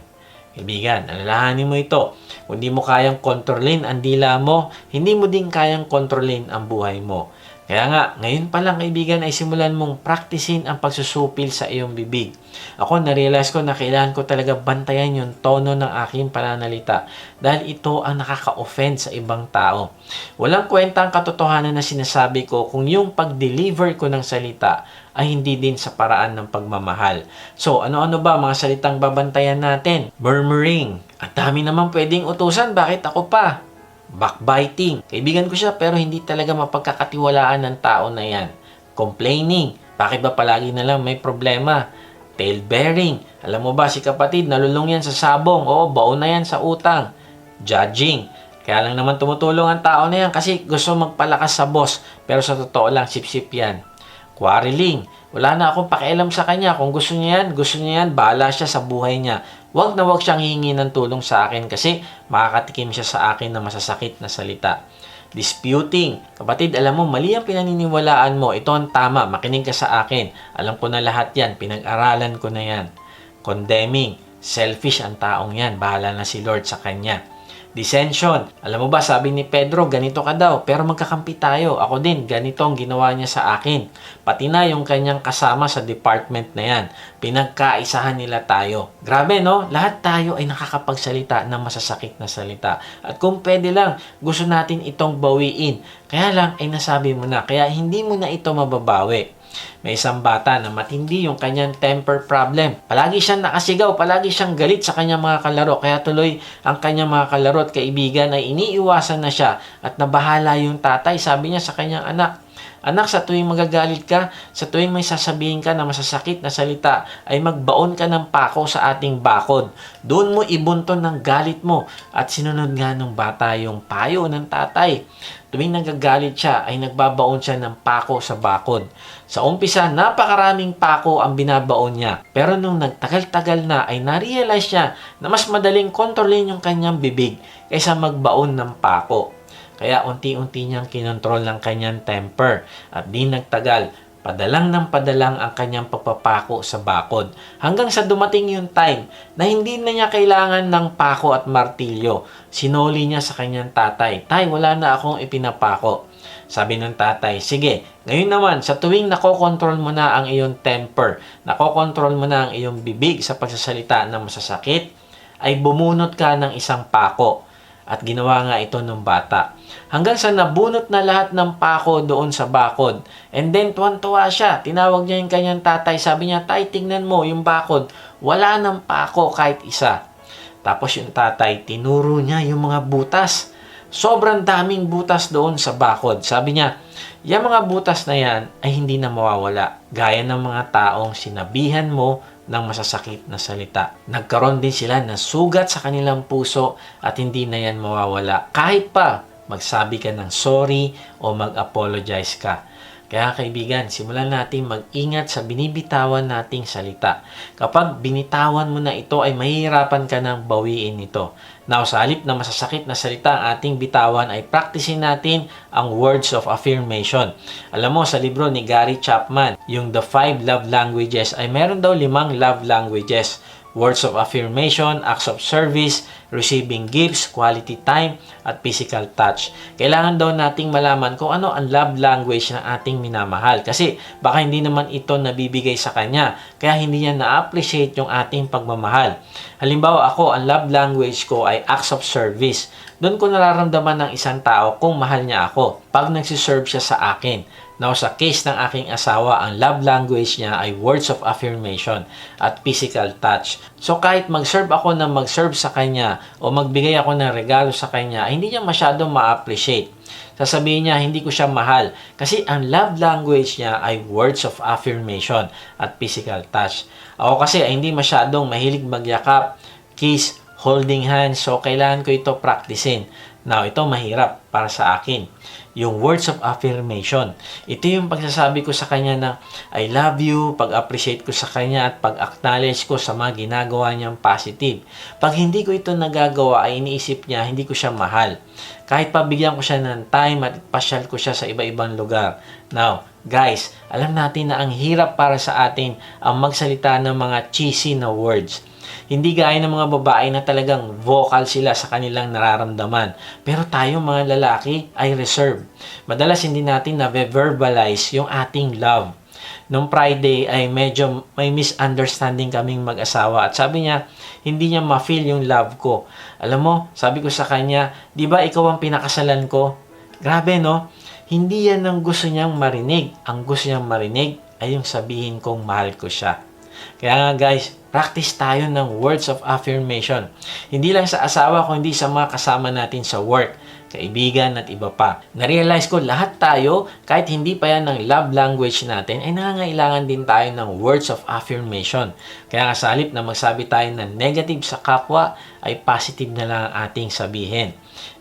Kaibigan, alalahanin mo ito. Kung di mo kayang kontrolin ang dila mo, hindi mo din kayang kontrolin ang buhay mo. Kaya nga, ngayon pa lang kaibigan ay simulan mong practicein ang pagsusupil sa iyong bibig. Ako, na-realize ko na kailangan ko talaga bantayan yung tono ng aking pananalita dahil ito ang nakaka-offend sa ibang tao. Walang kwenta ang katotohanan na sinasabi ko kung yung pag-deliver ko ng salita ay hindi din sa paraan ng pagmamahal. So, ano-ano ba mga salitang babantayan natin? Murmuring. At dami naman pwedeng utusan, bakit ako pa? Backbiting. Kaibigan ko siya pero hindi talaga mapagkakatiwalaan ng tao na yan. Complaining. Bakit ba palagi na lang may problema? Tale-bearing. Alam mo ba si kapatid, nalulong yan sa sabong. Oo, baon na yan sa utang. Judging. Kaya lang naman tumutulong ang tao na yan kasi gusto magpalakas sa boss. Pero sa totoo lang, sip-sip yan. Quarreling. Wala na akong pakialam sa kanya. Kung gusto niya yan, bahala siya sa buhay niya. Huwag na huwag siyang hihingi ng tulong sa akin kasi makakatikim siya sa akin ng masasakit na salita. Disputing. Kapatid, alam mo, mali ang pinaniniwalaan mo. Ito ang tama. Makinig ka sa akin. Alam ko na lahat yan. Pinag-aralan ko na yan. Condemning. Selfish ang taong yan. Bahala na si Lord sa kanya. Dissension. Alam mo ba, sabi ni Pedro, ganito ka daw, pero magkakampi tayo. Ako din, ganito ang ginawa niya sa akin. Pati na yung kanyang kasama sa department na yan. Pinagkaisahan nila tayo. Grabe, no? Lahat tayo ay nakakapagsalita ng masasakit na salita. At kung pwede lang, gusto natin itong bawiin. Kaya lang, ay nasabi mo na. Kaya hindi mo na ito mababawi. May isang bata na matindi yung kanyang temper problem. Palagi siyang nakasigaw, palagi siyang galit sa kanyang mga kalaro. Kaya tuloy ang kanyang mga kalaro at kaibigan ay iniiwasan na siya at nabahala yung tatay. Sabi niya sa kanyang anak, anak, sa tuwing magagalit ka, sa tuwing may sasabihin ka na masasakit na salita, ay magbaon ka ng pako sa ating bakod. Doon mo ibunton ng galit mo. At sinunod nga ng bata yung payo ng tatay. Tuwing nagagalit siya, ay nagbabaon siya ng pako sa bakod. Sa umpisa, napakaraming pako ang binabaon niya. Pero nung nagtagal-tagal na, ay na-realize niya na mas madaling kontrolin yung kanyang bibig kaysa magbaon ng pako. Kaya unti-unti niyang kinontrol ng kanyang temper. At di nagtagal, padalang ng padalang ang kanyang pagpapako sa bakod. Hanggang sa dumating yung time na hindi na niya kailangan ng pako at martilyo. Sinoli niya sa kanyang tatay, "Tay, wala na akong ipinapako." Sabi ng tatay, "Sige, ngayon naman, sa tuwing nakokontrol mo na ang iyong temper, nakokontrol mo na ang iyong bibig sa pagsasalita ng masasakit, ay bumunot ka ng isang pako." At ginawa nga ito ng bata. Hanggang sa nabunot na lahat ng pako doon sa bakod. And then, tuwan-tuwa siya. Tinawag niya yung kanyang tatay. Sabi niya, "Tay, tingnan mo yung bakod. Wala ng pako kahit isa." Tapos yung tatay, tinuro niya yung mga butas. Sobrang daming butas doon sa bakod. Sabi niya, yung mga butas na yan ay hindi na mawawala. Gaya ng mga taong sinabihan mo ng masasakit na salita. Nagkaroon din sila ng sugat sa kanilang puso at hindi na yan mawawala. Kahit pa magsabi ka ng sorry o mag-apologize ka. Kaya kaibigan, simulan natin mag-ingat sa binibitawan nating salita. Kapag binitawan mo na ito, ay mahihirapan ka ng bawiin ito. Now, sa halip na masasakit na salita ang ating bitawan, ay practicein natin ang words of affirmation. Alam mo, sa libro ni Gary Chapman, yung The 5 Love Languages, ay meron daw 5 love languages. Words of affirmation, acts of service, receiving gifts, quality time, at physical touch. Kailangan daw nating malaman kung ano ang love language ng ating minamahal. Kasi baka hindi naman ito nabibigay sa kanya. Kaya hindi niya na-appreciate yung ating pagmamahal. Halimbawa ako, ang love language ko ay acts of service. Doon ko nararamdaman ng isang tao kung mahal niya ako pag nagsiserve siya sa akin. Now, sa case ng aking asawa, ang love language niya ay words of affirmation at physical touch. So kahit mag-serve ako na mag-serve sa kanya o magbigay ako ng regalo sa kanya, ay hindi niya masyadong ma-appreciate. Sasabihin niya, hindi ko siya mahal. Kasi ang love language niya ay words of affirmation at physical touch. Ako kasi ay hindi masyadong mahilig magyakap, kiss, holding hands. So kailangan ko ito practicein. Now, ito mahirap para sa akin. Yung words of affirmation. Ito yung pagsasabi ko sa kanya na I love you, pag-appreciate ko sa kanya at pag-acknowledge ko sa mga ginagawa niyang positive. Pag hindi ko ito nagagawa ay iniisip niya hindi ko siya mahal. Kahit pabigyan ko siya ng time at pasyal ko siya sa iba-ibang lugar. Now, guys, alam natin na ang hirap para sa atin ang magsalita ng mga cheesy na words. Hindi gaya ng mga babae na talagang vocal sila sa kanilang nararamdaman. Pero tayo mga lalaki ay reserved. Madalas hindi natin na-verbalize yung ating love. Nung Friday ay medyo may misunderstanding kaming mag-asawa at sabi niya, hindi niya ma-feel yung love ko. Alam mo, sabi ko sa kanya, di ba ikaw ang pinakasalan ko? Grabe no? Hindi yan ang gusto niyang marinig. Ang gusto niyang marinig ay yung sabihin kong mahal ko siya. Kaya nga guys, practice tayo ng words of affirmation. Hindi lang sa asawa, kundi sa mga kasama natin sa work, kaibigan at iba pa. Na-realize ko lahat tayo, kahit hindi pa yan ng love language natin, ay nangangailangan din tayo ng words of affirmation. Kaya nga sa halip na magsabi tayo ng negative sa kapwa, ay positive na lang ang ating sabihin.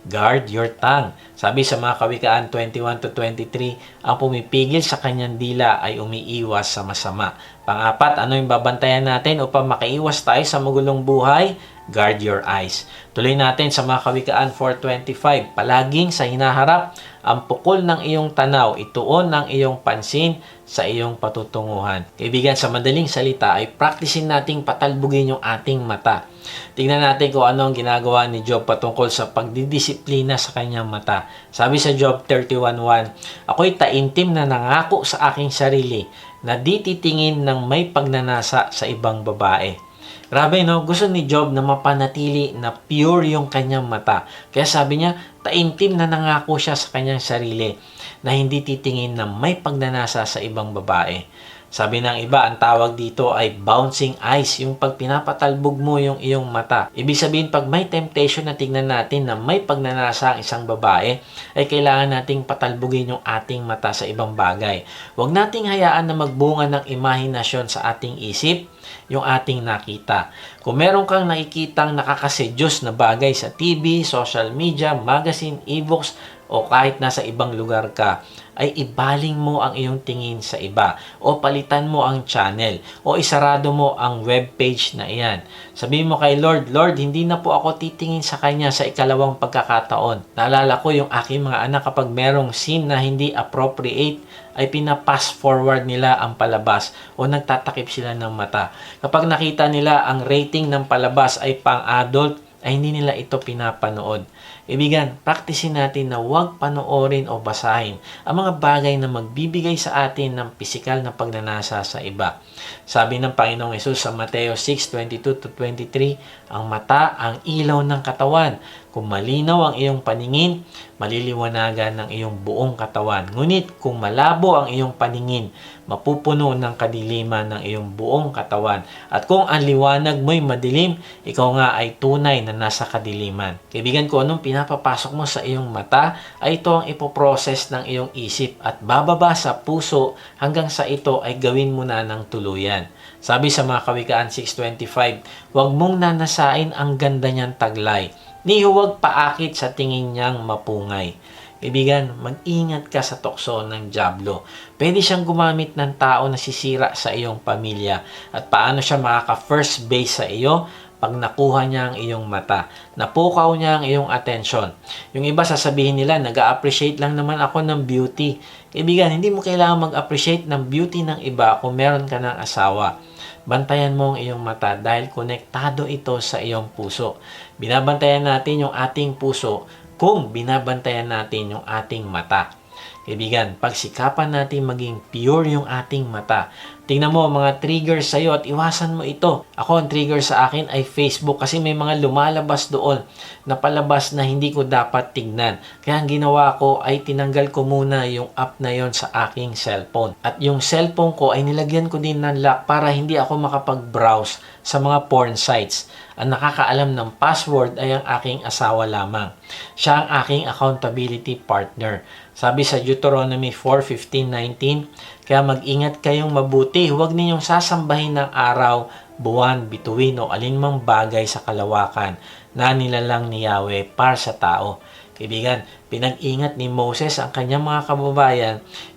Guard your tongue. Sabi sa mga Kawikaan 21-23, ang pumipigil sa kanyang dila ay umiiwas sa masama. Pang-apat, ano yung babantayan natin upang makaiwas tayo sa magulong buhay? Guard your eyes. Tuloy natin sa mga Kawikaan 4:25. Palaging sa hinaharap, ang pukol ng iyong tanaw, ituon ng iyong pansin sa iyong patutunguhan. Kaibigan, sa madaling salita ay practicein nating patalbugin yung ating mata. Tingnan natin kung ano ang ginagawa ni Job patungkol sa pagdidisiplina sa kanyang mata. Sabi sa Job 31:1, ako'y taimtim na nangako sa aking sarili na di titingin ng may pagnanasa sa ibang babae. Grabe no, gusto ni Job na mapanatili na pure yung kanyang mata. Kaya sabi niya, taimtim na nangako siya sa kanyang sarili na hindi titingin ng may pagnanasa sa ibang babae. Sabi ng iba, ang tawag dito ay bouncing eyes, yung pag pinapatalbog mo yung iyong mata. Ibig sabihin, pag may temptation na tingnan natin na may pagnanasa ang isang babae, ay kailangan nating patalbugin yung ating mata sa ibang bagay. Huwag nating hayaan na magbunga ng imahinasyon sa ating isip, yung ating nakita. Kung meron kang nakikitang nakakasedyos na bagay sa TV, social media, magazine, e-books, o kahit nasa ibang lugar ka, ay ibaling mo ang iyong tingin sa iba o palitan mo ang channel o isarado mo ang web page na iyan. Sabihin mo kay Lord, Lord, hindi na po ako titingin sa Kanya sa ikalawang pagkakataon. Naalala ko yung aking mga anak kapag merong scene na hindi appropriate, ay pinapass forward nila ang palabas o nagtatakip sila ng mata. Kapag nakita nila ang rating ng palabas ay pang-adult, ay hindi nila ito pinapanood. Ibigan, practicein natin na huwag panoorin o basahin ang mga bagay na magbibigay sa atin ng pisikal na pagnanasa sa iba. Sabi ng Panginoong Hesus sa Mateo 6:22-23, ang mata ang ilaw ng katawan. Kung malinaw ang iyong paningin, maliliwanagan ng iyong buong katawan. Ngunit kung malabo ang iyong paningin, mapupuno ng kadiliman ng iyong buong katawan. At kung ang liwanag mo'y madilim, ikaw nga ay tunay na nasa kadiliman. Kaibigan ko, anong pinapapasok mo sa iyong mata ay ito ang ipoprocess ng iyong isip at bababa sa puso hanggang sa ito ay gawin mo na ng tuluyan. Sabi sa mga Kawikaan 6:25, huwag mong nanasain ang ganda niyang taglay, ni huwag paakit sa tingin niyang mapungay. Kaibigan, mag-ingat ka sa tukso ng dyablo. Pwede siyang gumamit ng tao na sisira sa iyong pamilya. At paano siya makaka-first base sa iyo? Pag nakuha niya ang iyong mata, napukaw niya ang iyong attention. Yung iba sasabihin nila, nag-a-appreciate lang naman ako ng beauty. Kaibigan, hindi mo kailangan mag-appreciate ng beauty ng iba kung meron ka ng asawa. Bantayan mo ang iyong mata dahil konektado ito sa iyong puso. Binabantayan natin yung ating puso kung binabantayan natin yung ating mata. Kaibigan, pagsikapan natin maging pure yung ating mata. Tingnan mo mga triggers sa'yo at iwasan mo ito. Ako, ang trigger sa akin ay Facebook kasi may mga lumalabas doon na palabas na hindi ko dapat tignan. Kaya ang ginawa ko ay tinanggal ko muna yung app na yon sa aking cellphone. At yung cellphone ko ay nilagyan ko din ng lock para hindi ako makapag-browse sa mga porn sites. Ang nakakaalam ng password ay ang aking asawa lamang. Siya ang aking accountability partner. Sabi sa Deuteronomy 4:15-19, kaya mag-ingat kayong mabuti, huwag ninyong sasambahin ng araw, buwan, bituin o alinmang bagay sa kalawakan na nilalang ni Yahweh para sa tao. Kaibigan, pinag-ingat ni Moses ang kanyang mga kababayan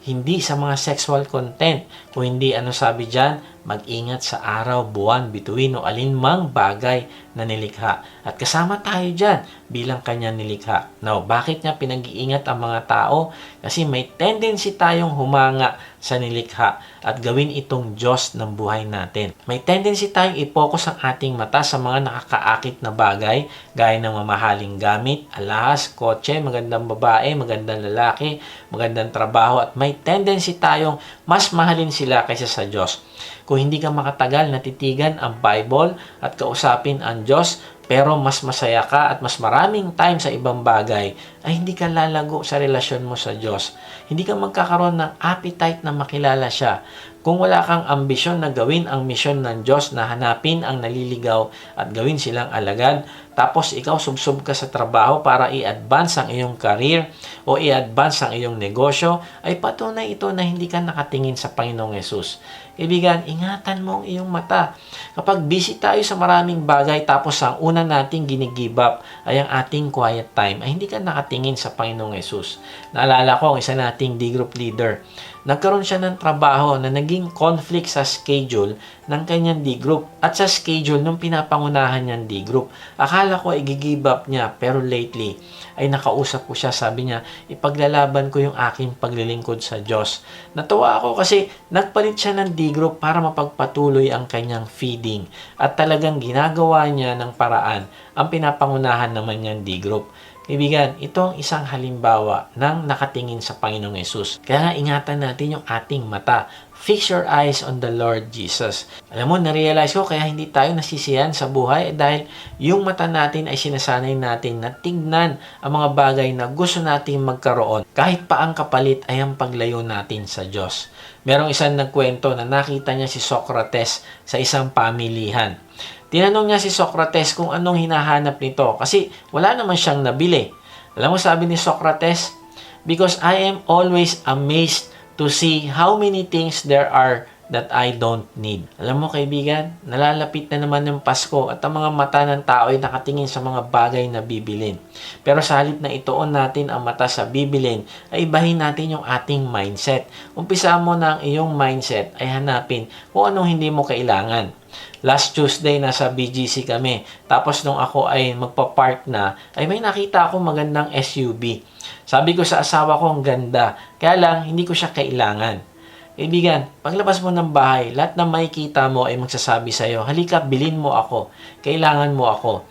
hindi sa mga sexual content, kung hindi ano sabi dyan, mag-ingat sa araw, buwan, bituin o alinmang bagay na nilikha. At kasama tayo dyan bilang kanyang nilikha. Now, bakit niya pinag-iingat ang mga tao? Kasi may tendency tayong humanga sa nilikha at gawin itong Diyos ng buhay natin. May tendency tayong i-focus ang ating mata sa mga nakakaakit na bagay gaya ng mamahaling gamit, alahas, kotse, magandang babae, magandang lalaki, magandang trabaho at may tendency tayong mas mahalin sila kaysa sa Diyos. Kung hindi ka makatagal na titigan ang Bible at kausapin ang Diyos, pero mas masaya ka at mas maraming time sa ibang bagay, ay hindi ka lalago sa relasyon mo sa Diyos. Hindi ka magkakaroon ng appetite na makilala siya. Kung wala kang ambisyon na gawin ang misyon ng Diyos na hanapin ang naliligaw at gawin silang alagad, tapos ikaw subsob ka sa trabaho para i-advance ang iyong career o i-advance ang iyong negosyo, ay patunay ito na hindi ka nakatingin sa Panginoong Yesus. Kaibigan, ingatan mo ang iyong mata. Kapag busy tayo sa maraming bagay tapos ang una nating ginigive up ay ang ating quiet time, ay hindi ka nakatingin sa Panginoong Yesus. Naalala ko ang isa nating D-group leader. Nagkaroon siya ng trabaho na naging conflict sa schedule ng kanyang D-group at sa schedule nung pinapangunahan niyang D-group. Akala ko ay give up niya, pero lately ay nakausap ko siya, sabi niya, ipaglalaban ko yung aking paglilingkod sa Diyos. Natuwa ako kasi nagpalit siya ng D-group para mapagpatuloy ang kanyang feeding at talagang ginagawa niya ng paraan ang pinapangunahan naman niyang D-group. Kaibigan, ito ang isang halimbawa ng nakatingin sa Panginoong Yesus. Kaya nga ingatan natin yung ating mata. Fix your eyes on the Lord Jesus. Alam mo, narealize ko kaya hindi tayo nasisiyan sa buhay dahil yung mata natin ay sinasanay natin na tignan ang mga bagay na gusto nating magkaroon. Kahit pa ang kapalit ay ang paglayo natin sa Diyos. Merong isang nagkwento na nakita niya si Socrates sa isang pamilihan. Tinanong niya si Socrates kung anong hinahanap nito kasi wala naman siyang nabili. Alam mo sabi ni Socrates, because I am always amazed to see how many things there are that I don't need. Alam mo kaibigan, nalalapit na naman yung Pasko at ang mga mata ng tao ay nakatingin sa mga bagay na bibilin. Pero sa halip na ituon natin ang mata sa bibilin, ay ibahin natin yung ating mindset. Umpisa mo na ang iyong mindset ay hanapin kung anong hindi mo kailangan. Last Tuesday, nasa BGC kami. Tapos nung ako ay magpa-park na, ay may nakita ako magandang SUV. Sabi ko sa asawa ko, ang ganda. Kaya lang, hindi ko siya kailangan. Kaibigan, paglabas mo ng bahay, lahat na makikita mo ay magsasabi sa'yo, halika, bilhin mo ako. Kailangan mo ako.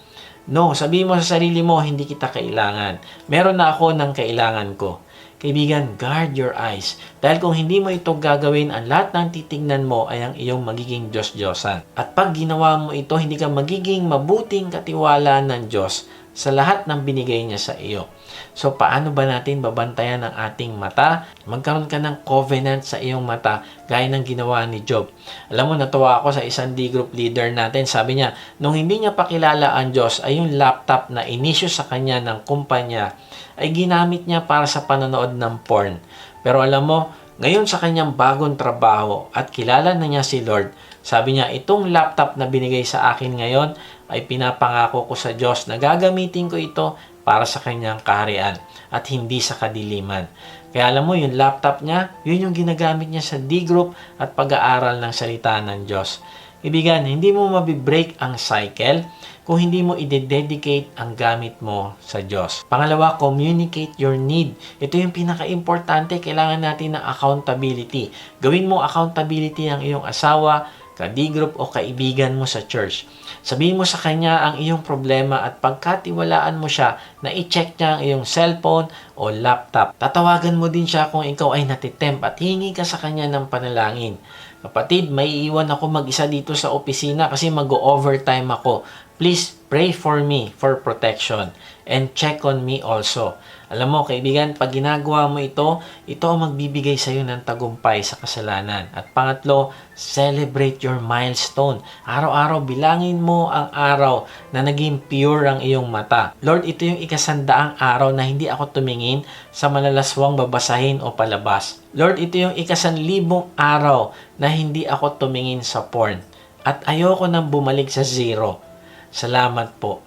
No, sabihin mo sa sarili mo, hindi kita kailangan. Meron na ako ng kailangan ko. Kaibigan, guard your eyes. Dahil kung hindi mo ito gagawin, ang lahat ng titignan mo ay ang iyong magiging Diyos-Diyosan. At pag ginawa mo ito, hindi ka magiging mabuting katiwala ng Diyos sa lahat ng binigay niya sa iyo. So, paano ba natin babantayan ang ating mata? Magkaroon ka ng covenant sa iyong mata, gaya ng ginawa ni Job. Alam mo, natuwa ako sa isang D-group leader natin. Sabi niya, nung hindi niya pakilala ang Diyos, ay yung laptop na inisyo sa kanya ng kumpanya, ay ginamit niya para sa panonood ng porn. Pero alam mo, ngayon sa kanyang bagong trabaho at kilala na niya si Lord, sabi niya, itong laptop na binigay sa akin ngayon ay pinapangako ko sa Diyos na gagamitin ko ito para sa kanyang kaharian at hindi sa kadiliman. Kaya alam mo, yung laptop niya, yun yung ginagamit niya sa D-group at pag-aaral ng salita ng Diyos. Ibigan, hindi mo mabibreak ang cycle kung hindi mo i-dedicate ang gamit mo sa Diyos. Pangalawa, communicate your need. Ito yung pinaka-importante. Kailangan natin ng accountability. Gawin mo accountability ang iyong asawa, ka-D-group o kaibigan mo sa church. Sabihin mo sa kanya ang iyong problema at pagkatiwalaan mo siya na i-check niya ang iyong cellphone o laptop. Tatawagan mo din siya kung ikaw ay natitempt at hingi ka sa kanya ng panalangin. Kapatid, may iiwan ako mag-isa dito sa opisina kasi mag-overtime ako. Please pray for me for protection and check on me also. Alam mo, kaibigan, pag ginagawa mo ito ang magbibigay sa iyo ng tagumpay sa kasalanan. At pangatlo, celebrate your milestone. Araw-araw, bilangin mo ang araw na naging pure ang iyong mata. Lord, ito yung ikasandaang araw na hindi ako tumingin sa malalaswang babasahin o palabas. Lord, ito yung ikasanlibong araw na hindi ako tumingin sa porn. At ayoko nang bumalik sa zero. Salamat po.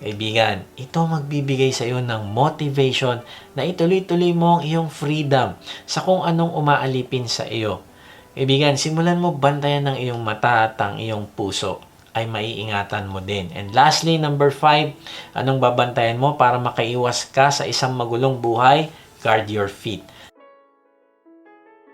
Kaibigan, ito magbibigay sa iyo ng motivation na ituloy-tuloy mo ang iyong freedom sa kung anong umaalipin sa iyo. Kaibigan, simulan mo bantayan ng iyong mata at ang iyong puso ay maiingatan mo din. And lastly, number 5, anong babantayan mo para makaiwas ka sa isang magulong buhay? Guard your feet.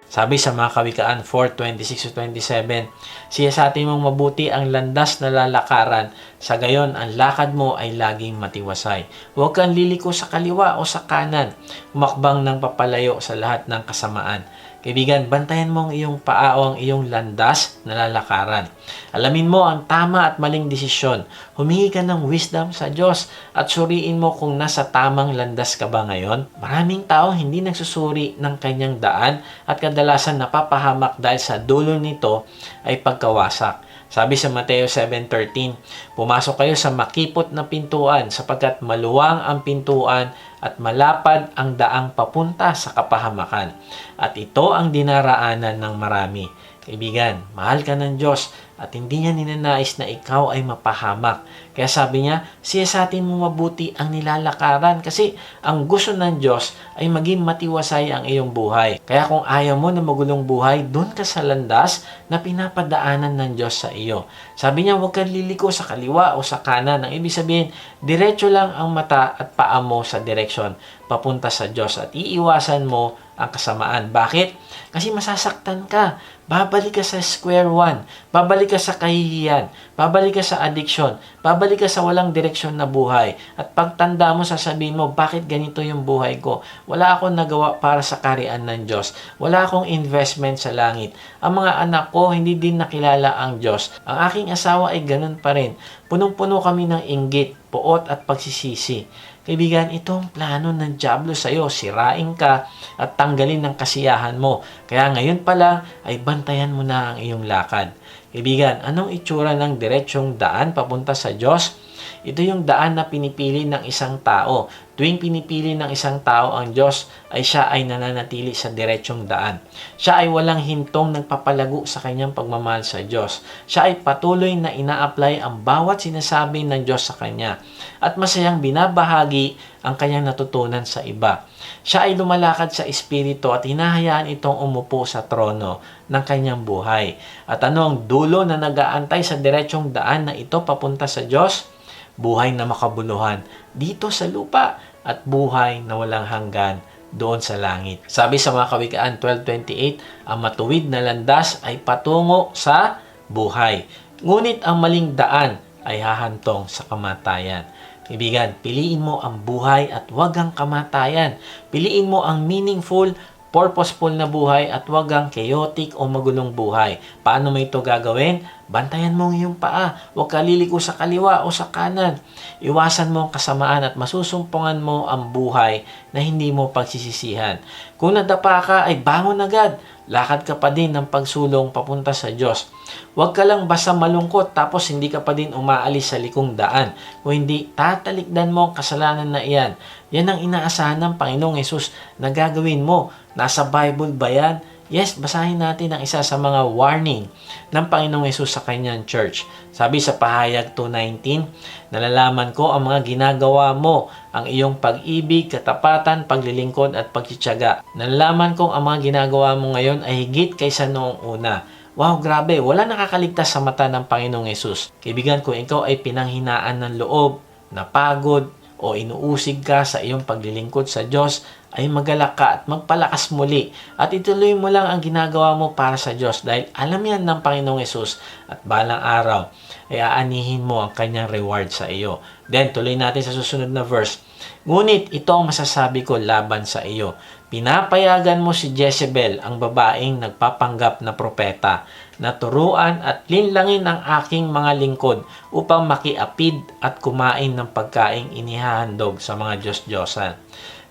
Sabi sa mga Kawikaan 4:26-27, siyasatin mong mabuti ang landas na lalakaran, sa gayon ang lakad mo ay laging matiwasay. Huwag kang liliko sa kaliwa o sa kanan, umakbang ng papalayo sa lahat ng kasamaan. Kaibigan, bantayan mo ang iyong paa o ang iyong landas na lalakaran. Alamin mo ang tama at maling desisyon. Humingi ka ng wisdom sa Diyos at suriin mo kung nasa tamang landas ka ba ngayon. Maraming tao hindi nagsusuri ng kanyang daan at kadalasan napapahamak dahil sa dulo nito ay pagkawasak. Sabi sa Mateo 7:13, pumasok kayo sa makipot na pintuan sapagkat maluwang ang pintuan at malapad ang daang papunta sa kapahamakan. At ito ang dinaraanan ng marami. Kaibigan, mahal ka ng Diyos at hindi niya ninanais na ikaw ay mapahamak. Kaya sabi niya, siyasatin mo mabuti ang nilalakaran kasi ang gusto ng Diyos ay maging matiwasay ang iyong buhay. Kaya kung ayaw mo na magulong buhay, doon ka sa landas na pinapadaanan ng Diyos sa iyo. Sabi niya, huwag kang liliko sa kaliwa o sa kanan. Ang ibig sabihin, diretso lang ang mata at paa mo sa direksyon papunta sa Diyos at iiwasan mo ang kasamaan. Bakit? Kasi masasaktan ka. Babalik ka sa square one. Babalik ka sa kahihiyan. Babalik ka sa addiction. Babalik ka sa walang direksyon na buhay. At pagtanda mo, sasabihin mo, bakit ganito yung buhay ko? Wala akong nagawa para sa kaharian ng Diyos. Wala akong investment sa langit. Ang mga anak ko, hindi din nakilala ang Diyos. Ang aking asawa ay ganun pa rin. Punong-puno kami ng inggit, puot at pagsisisi. Kaibigan, itong plano ng dyablo sa iyo, sirain ka at tanggalin ng kasiyahan mo. Kaya ngayon pa lang ay bantayan mo na ang iyong lakad. Kaibigan, anong itsura ng diretsyong daan papunta sa Diyos? Ito yung daan na pinipili ng isang tao. Tuwing pinipili ng isang tao ang Diyos, ay siya ay nananatili sa diretsyong daan. Siya ay walang hintong nagpapalago sa kanyang pagmamahal sa Diyos. Siya ay patuloy na ina-apply ang bawat sinasabi ng Diyos sa kanya. At masayang binabahagi ang kanyang natutunan sa iba. Siya ay lumalakad sa Espiritu at hinahayaan itong umupo sa trono ng kanyang buhay. At ano ang dulo na nag-aantay sa diretsyong daan na ito papunta sa Diyos? Buhay na makabuluhan dito sa lupa at buhay na walang hanggan doon sa langit. Sabi sa mga Kawikaan 12:28, ang matuwid na landas ay patungo sa buhay. Ngunit ang maling daan ay hahantong sa kamatayan. Kaibigan, piliin mo ang buhay at wag ang kamatayan. Piliin mo ang meaningful, purposeful na buhay at wag ang chaotic o magulong buhay. Paano mo ito gagawin? Bantayan mo ang iyong paa. Huwag ka liliko sa kaliwa o sa kanan. Iwasan mo ang kasamaan at masusumpungan mo ang buhay na hindi mo pagsisisihan. Kung nadapa ka, ay bangon agad. Lakad ka pa din ng pagsulong papunta sa Diyos. Huwag ka lang basta malungkot tapos hindi ka pa din umaalis sa likong daan. Kung hindi, tatalikdan mo ang kasalanan na iyan. Yan ang inaasahan ng Panginoong Hesus na gagawin mo. Nasa Bible ba yan? Yes, basahin natin ang isa sa mga warning ng Panginoong Hesus sa kanyang church. Sabi sa Pahayag 2:19, nalalaman ko ang mga ginagawa mo, ang iyong pag-ibig, katapatan, paglilingkod at pagtitiyaga. Nalalaman kong ang mga ginagawa mo ngayon ay higit kaysa noong una. Wow, grabe, wala nakakaligtas sa mata ng Panginoong Hesus. Kaibigan, kung ikaw ay pinanghinaan ng loob, napagod, o inuusig ka sa iyong paglilingkod sa Diyos, ay magalak ka at magpalakas muli at ituloy mo lang ang ginagawa mo para sa Diyos dahil alam yan ng Panginoong Yesus at balang araw ay aanihin mo ang kanyang reward sa iyo. Then, tuloy natin sa susunod na verse. Ngunit ito ang masasabi ko laban sa iyo. Pinapayagan mo si Jezebel, ang babaeng nagpapanggap na propeta, na turuan at linlangin ang aking mga lingkod upang makiapid at kumain ng pagkaing inihahandog sa mga Diyos-Diyosan.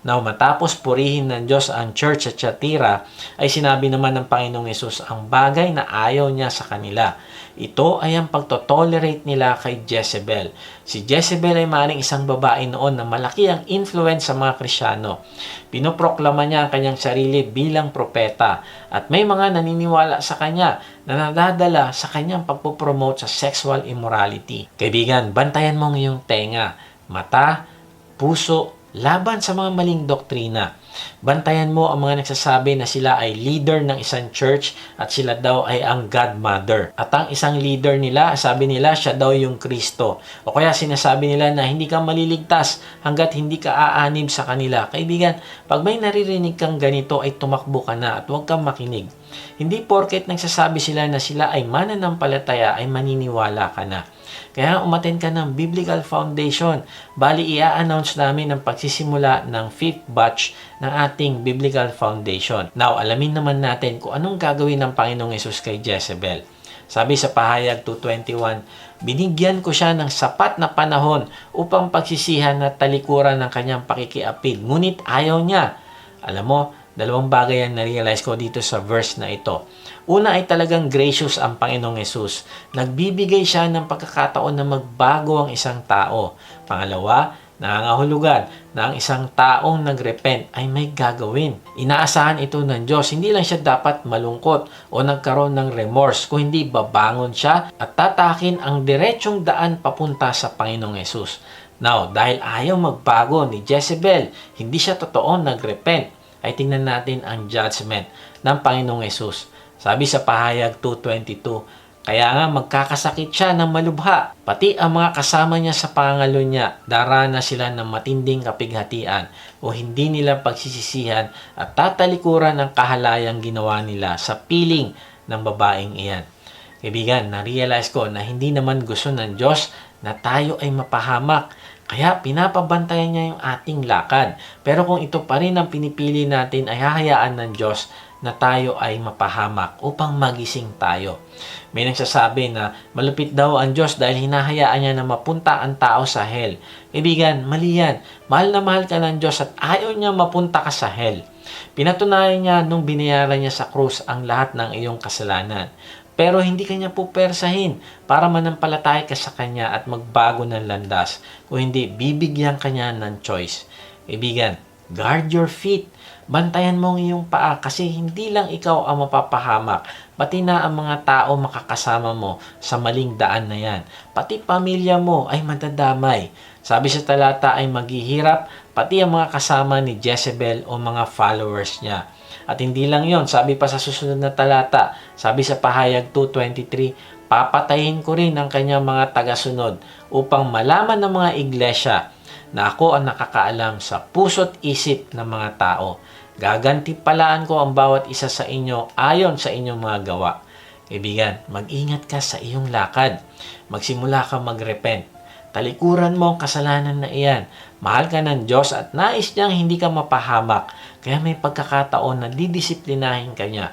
Now, matapos purihin ng Diyos ang church at Thyatira, ay sinabi naman ng Panginoong Yesus ang bagay na ayaw niya sa kanila. Ito ay ang pagtotolerate nila kay Jezebel. Si Jezebel ay maaaring isang babae noon na malaki ang influence sa mga Krisyano. Pinoproklama niya ang kanyang sarili bilang propeta at may mga naniniwala sa kanya na nadadala sa kanyang pagpopromote sa sexual immorality. Kaibigan, bantayan mo ang iyong tenga, mata, puso, laban sa mga maling doktrina. Bantayan mo ang mga nagsasabi na sila ay leader ng isang church at sila daw ay ang godmother. At ang isang leader nila, sabi nila siya daw yung Kristo. O kaya sinasabi nila na hindi ka maliligtas hanggat hindi ka aanib sa kanila. Kaibigan, pag may naririnig kang ganito ay tumakbo ka na at huwag kang makinig. Hindi porket nagsasabi sila na sila ay mananampalataya ay maniniwala ka na. Kaya umattend ka ng Biblical Foundation. Bali, i-announce namin ang pagsisimula ng 5th batch ng ating Biblical Foundation. Now, alamin naman natin kung anong gagawin ng Panginoong Yesus kay Jezebel. Sabi sa Pahayag 2:21, binigyan ko siya ng sapat na panahon upang pagsisihan at talikuran ng kanyang pakikiapid. Ngunit ayaw niya. Alam mo, dalawang bagay ang na-realize ko dito sa verse na ito. Una ay talagang gracious ang Panginoong Yesus. Nagbibigay siya ng pagkakataon na magbago ang isang tao. Pangalawa, nangangahulugan na ang isang taong nagrepent ay may gagawin. Inaasahan ito ng Diyos. Hindi lang siya dapat malungkot o nagkaroon ng remorse, kung hindi babangon siya at tatakin ang diretsong daan papunta sa Panginoong Yesus. Now, dahil ayaw magbago ni Jezebel, hindi siya totoo nagrepent, ay tingnan natin ang judgment ng Panginoong Yesus. Sabi sa Pahayag 2:22, kaya nga magkakasakit siya ng malubha. Pati ang mga kasama niya sa pangalo niya, darana sila ng matinding kapighatian o hindi nila pagsisisihan at tatalikuran ang kahalayang ginawa nila sa piling ng babaeng iyan. Kaibigan, na-realize ko na hindi naman gusto ng Diyos na tayo ay mapahamak. Kaya pinapabantayan niya yung ating lakad. Pero kung ito pa rin ang pinipili natin, ay hahayaan ng Diyos na tayo ay mapahamak upang magising tayo. May nagsasabi na malupit daw ang Diyos dahil hinahayaan niya na mapunta ang tao sa hell. Kaibigan, mali yan. Mahal na mahal ka ng Diyos at ayaw niya mapunta ka sa hell. Pinatunayan niya nung binayaran niya sa krus ang lahat ng iyong kasalanan. Pero hindi kanya pupersahin para manampalataya ka sa kanya at magbago ng landas. Kung hindi, bibigyan kanya ng choice. Kaibigan, guard your feet. Bantayan mo ang iyong paa kasi hindi lang ikaw ang mapapahamak. Pati na ang mga tao makakasama mo sa maling daan na yan. Pati pamilya mo ay madadamay. Sabi sa talata ay maghihirap pati ang mga kasama ni Jezebel o mga followers niya. At hindi lang yon, sabi pa sa susunod na talata, sabi sa Pahayag 2:23, papatayin ko rin ang kanyang mga tagasunod upang malaman ng mga iglesia na ako ang nakakaalam sa puso't isip ng mga tao. Gagantipalaan ko ang bawat isa sa inyo ayon sa inyong mga gawa. Kaibigan, mag-ingat ka sa iyong lakad. Magsimula ka magrepent. Talikuran mo ang kasalanan na iyan. Mahal ka ng Diyos at nais niyang hindi ka mapahamak. Kaya may pagkakataon na didisiplinahin ka niya.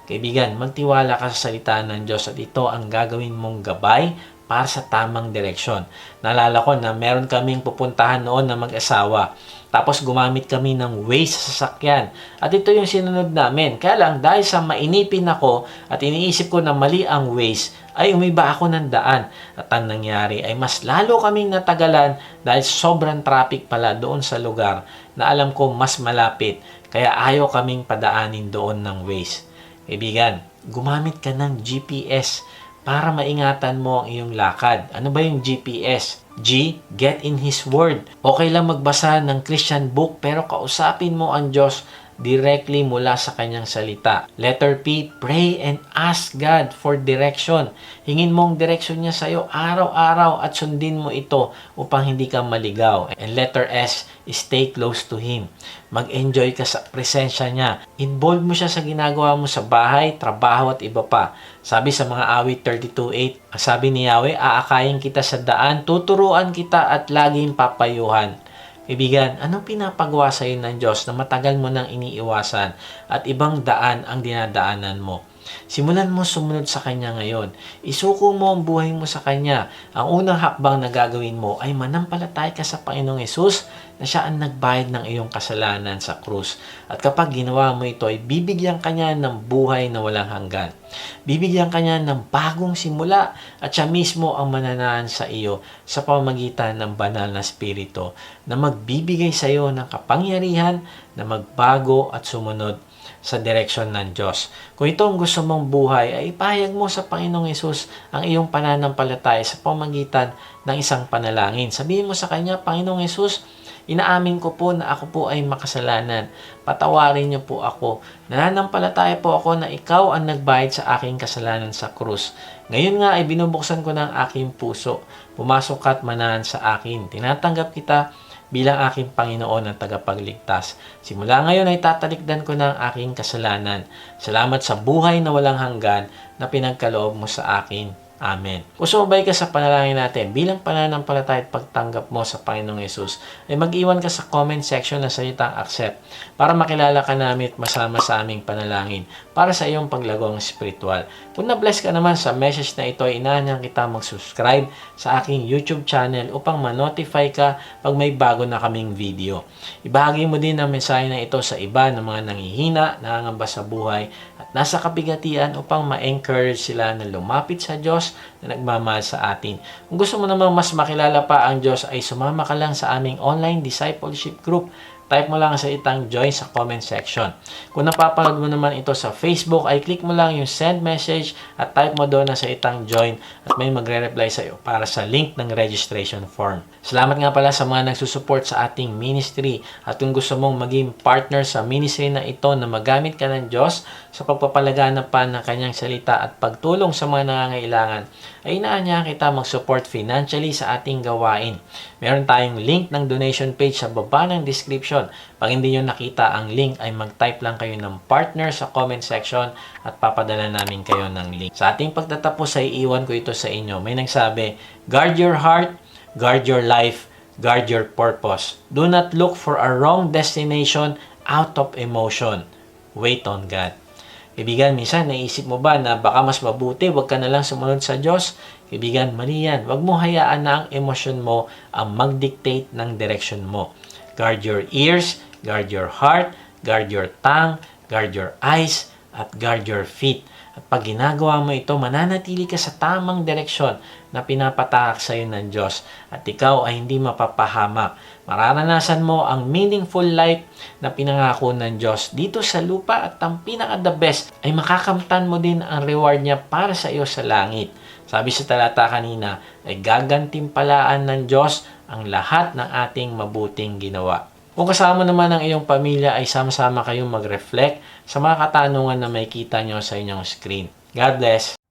Kaibigan, magtiwala ka sa salita ng Diyos at ito ang gagawin mong gabay para sa tamang direksyon. Naalala ko na meron kaming pupuntahan noon na mag-asawa. Tapos gumamit kami ng Waze sa sasakyan. At ito yung sinunod namin. Kaya lang dahil sa mainipin ako at iniisip ko na mali ang Waze, ay umiba ako ng daan. At ang nangyari ay mas lalo kaming natagalan dahil sobrang traffic pala doon sa lugar na alam ko mas malapit. Kaya ayaw kaming padaanin doon ng Waze. Kaibigan, gumamit ka ng GPS para maingatan mo ang iyong lakad. Ano ba yung GPS? G. Get in His Word. Okay lang magbasa ng Christian book pero kausapin mo ang Diyos directly mula sa kanyang salita. Letter P. Pray and ask God for direction. Hingin mong direksyon niya sa iyo araw-araw at sundin mo ito upang hindi ka maligaw. And letter S. Stay close to Him. Mag-enjoy ka sa presensya niya. Involve mo siya sa ginagawa mo sa bahay, trabaho at iba pa. Sabi sa mga awit 32:8, sabi ni Yahweh, aakayin kita sa daan, tuturuan kita at laging papayuhan. Kaibigan, anong pinapagawa sa iyo ng Diyos na matagal mo nang iniiwasan at ibang daan ang dinadaanan mo? Simulan mo sumunod sa Kanya ngayon. Isuko mo ang buhay mo sa Kanya. Ang unang hakbang na gagawin mo ay manampalataya ka sa Panginoong Hesus na Siya ang nagbayad ng iyong kasalanan sa krus. At kapag ginawa mo ito, ay bibigyan ka niya ng buhay na walang hanggan. Bibigyan ka niya ng bagong simula at Siya mismo ang mananahan sa iyo sa pamamagitan ng banal na Espiritu na magbibigay sa iyo ng kapangyarihan na magbago at sumunod sa direksyon ng Diyos. Kung ito ang gusto mong buhay, ay ipahayag mo sa Panginoong Hesus ang iyong pananampalataya sa pamamagitan ng isang panalangin. Sabihin mo sa Kanya, Panginoong Hesus, inaamin ko po na ako po ay makasalanan. Patawarin niyo po ako. Nananampalataya po ako na ikaw ang nagbayad sa aking kasalanan sa krus. Ngayon nga ay binubuksan ko ng aking puso. Pumasok ka at manahan sa akin. Tinatanggap kita bilang aking Panginoon at tagapagligtas. Simula ngayon ay tatalikdan ko ng aking kasalanan. Salamat sa buhay na walang hanggan na pinagkaloob mo sa akin. Amen. Kung sumabay ka sa panalangin natin bilang pananampalataya at pagtanggap mo sa Panginoong Hesus, ay mag-iwan ka sa comment section na salitang accept para makilala ka namin at masama sa aming panalangin para sa iyong paglagong spiritual. Kung na-bless ka naman sa message na ito, ay inaanyahan kita mag-subscribe sa aking YouTube channel upang ma-notify ka pag may bago na kaming video. Ibahagi mo din ang mensahe na ito sa iba ng mga nanghihina, nangangamba sa buhay at nasa kabigatian upang ma-encourage sila na lumapit sa Diyos na nagmamahal sa atin. Kung gusto mo naman mas makilala pa ang Diyos, ay sumama ka lang sa aming online discipleship group. Type mo lang sa itang join sa comment section. Kung napapanood mo naman ito sa Facebook, ay click mo lang yung send message at type mo doon na sa itang join at may magre-reply sa iyo para sa link ng registration form. Salamat nga pala sa mga nagsusupport sa ating ministry at kung gusto mong maging partner sa ministry na ito na magamit ka ng Diyos sa pagpapalaganap pa ng kanyang salita at pagtulong sa mga nangangailangan, ay inaanyahan kita mag-support financially sa ating gawain. Meron tayong link ng donation page sa baba ng description. Pag hindi nyo nakita ang link, ay mag-type lang kayo ng partner sa comment section at papadala namin kayo ng link. Sa ating pagtatapos ay iwan ko ito sa inyo. May nagsabi, guard your heart, guard your life, guard your purpose. Do not look for a wrong destination out of emotion. Wait on God. Kaibigan, minsan naisip mo ba na baka mas mabuti, wag ka na lang sumunod sa Diyos? Kaibigan, mali yan. Wag mo hayaan na ang emosyon mo ang mag-dictate ng direction mo. Guard your ears, guard your heart, guard your tongue, guard your eyes, at guard your feet. At pag ginagawa mo ito, mananatili ka sa tamang direksyon na pinapatahak sa iyo ng Diyos at ikaw ay hindi mapapahamak. Mararanasan mo ang meaningful life na pinangako ng Diyos dito sa lupa at ang pinaka-the best ay makakamtan mo din ang reward niya para sa iyo sa langit. Sabi sa talata kanina, ay gagantimpalaan ng Diyos ang lahat ng ating mabuting ginawa. Kung kasama naman ang iyong pamilya ay sama-sama kayong mag-reflect sa mga katanungan na may kita nyo sa inyong screen. God bless!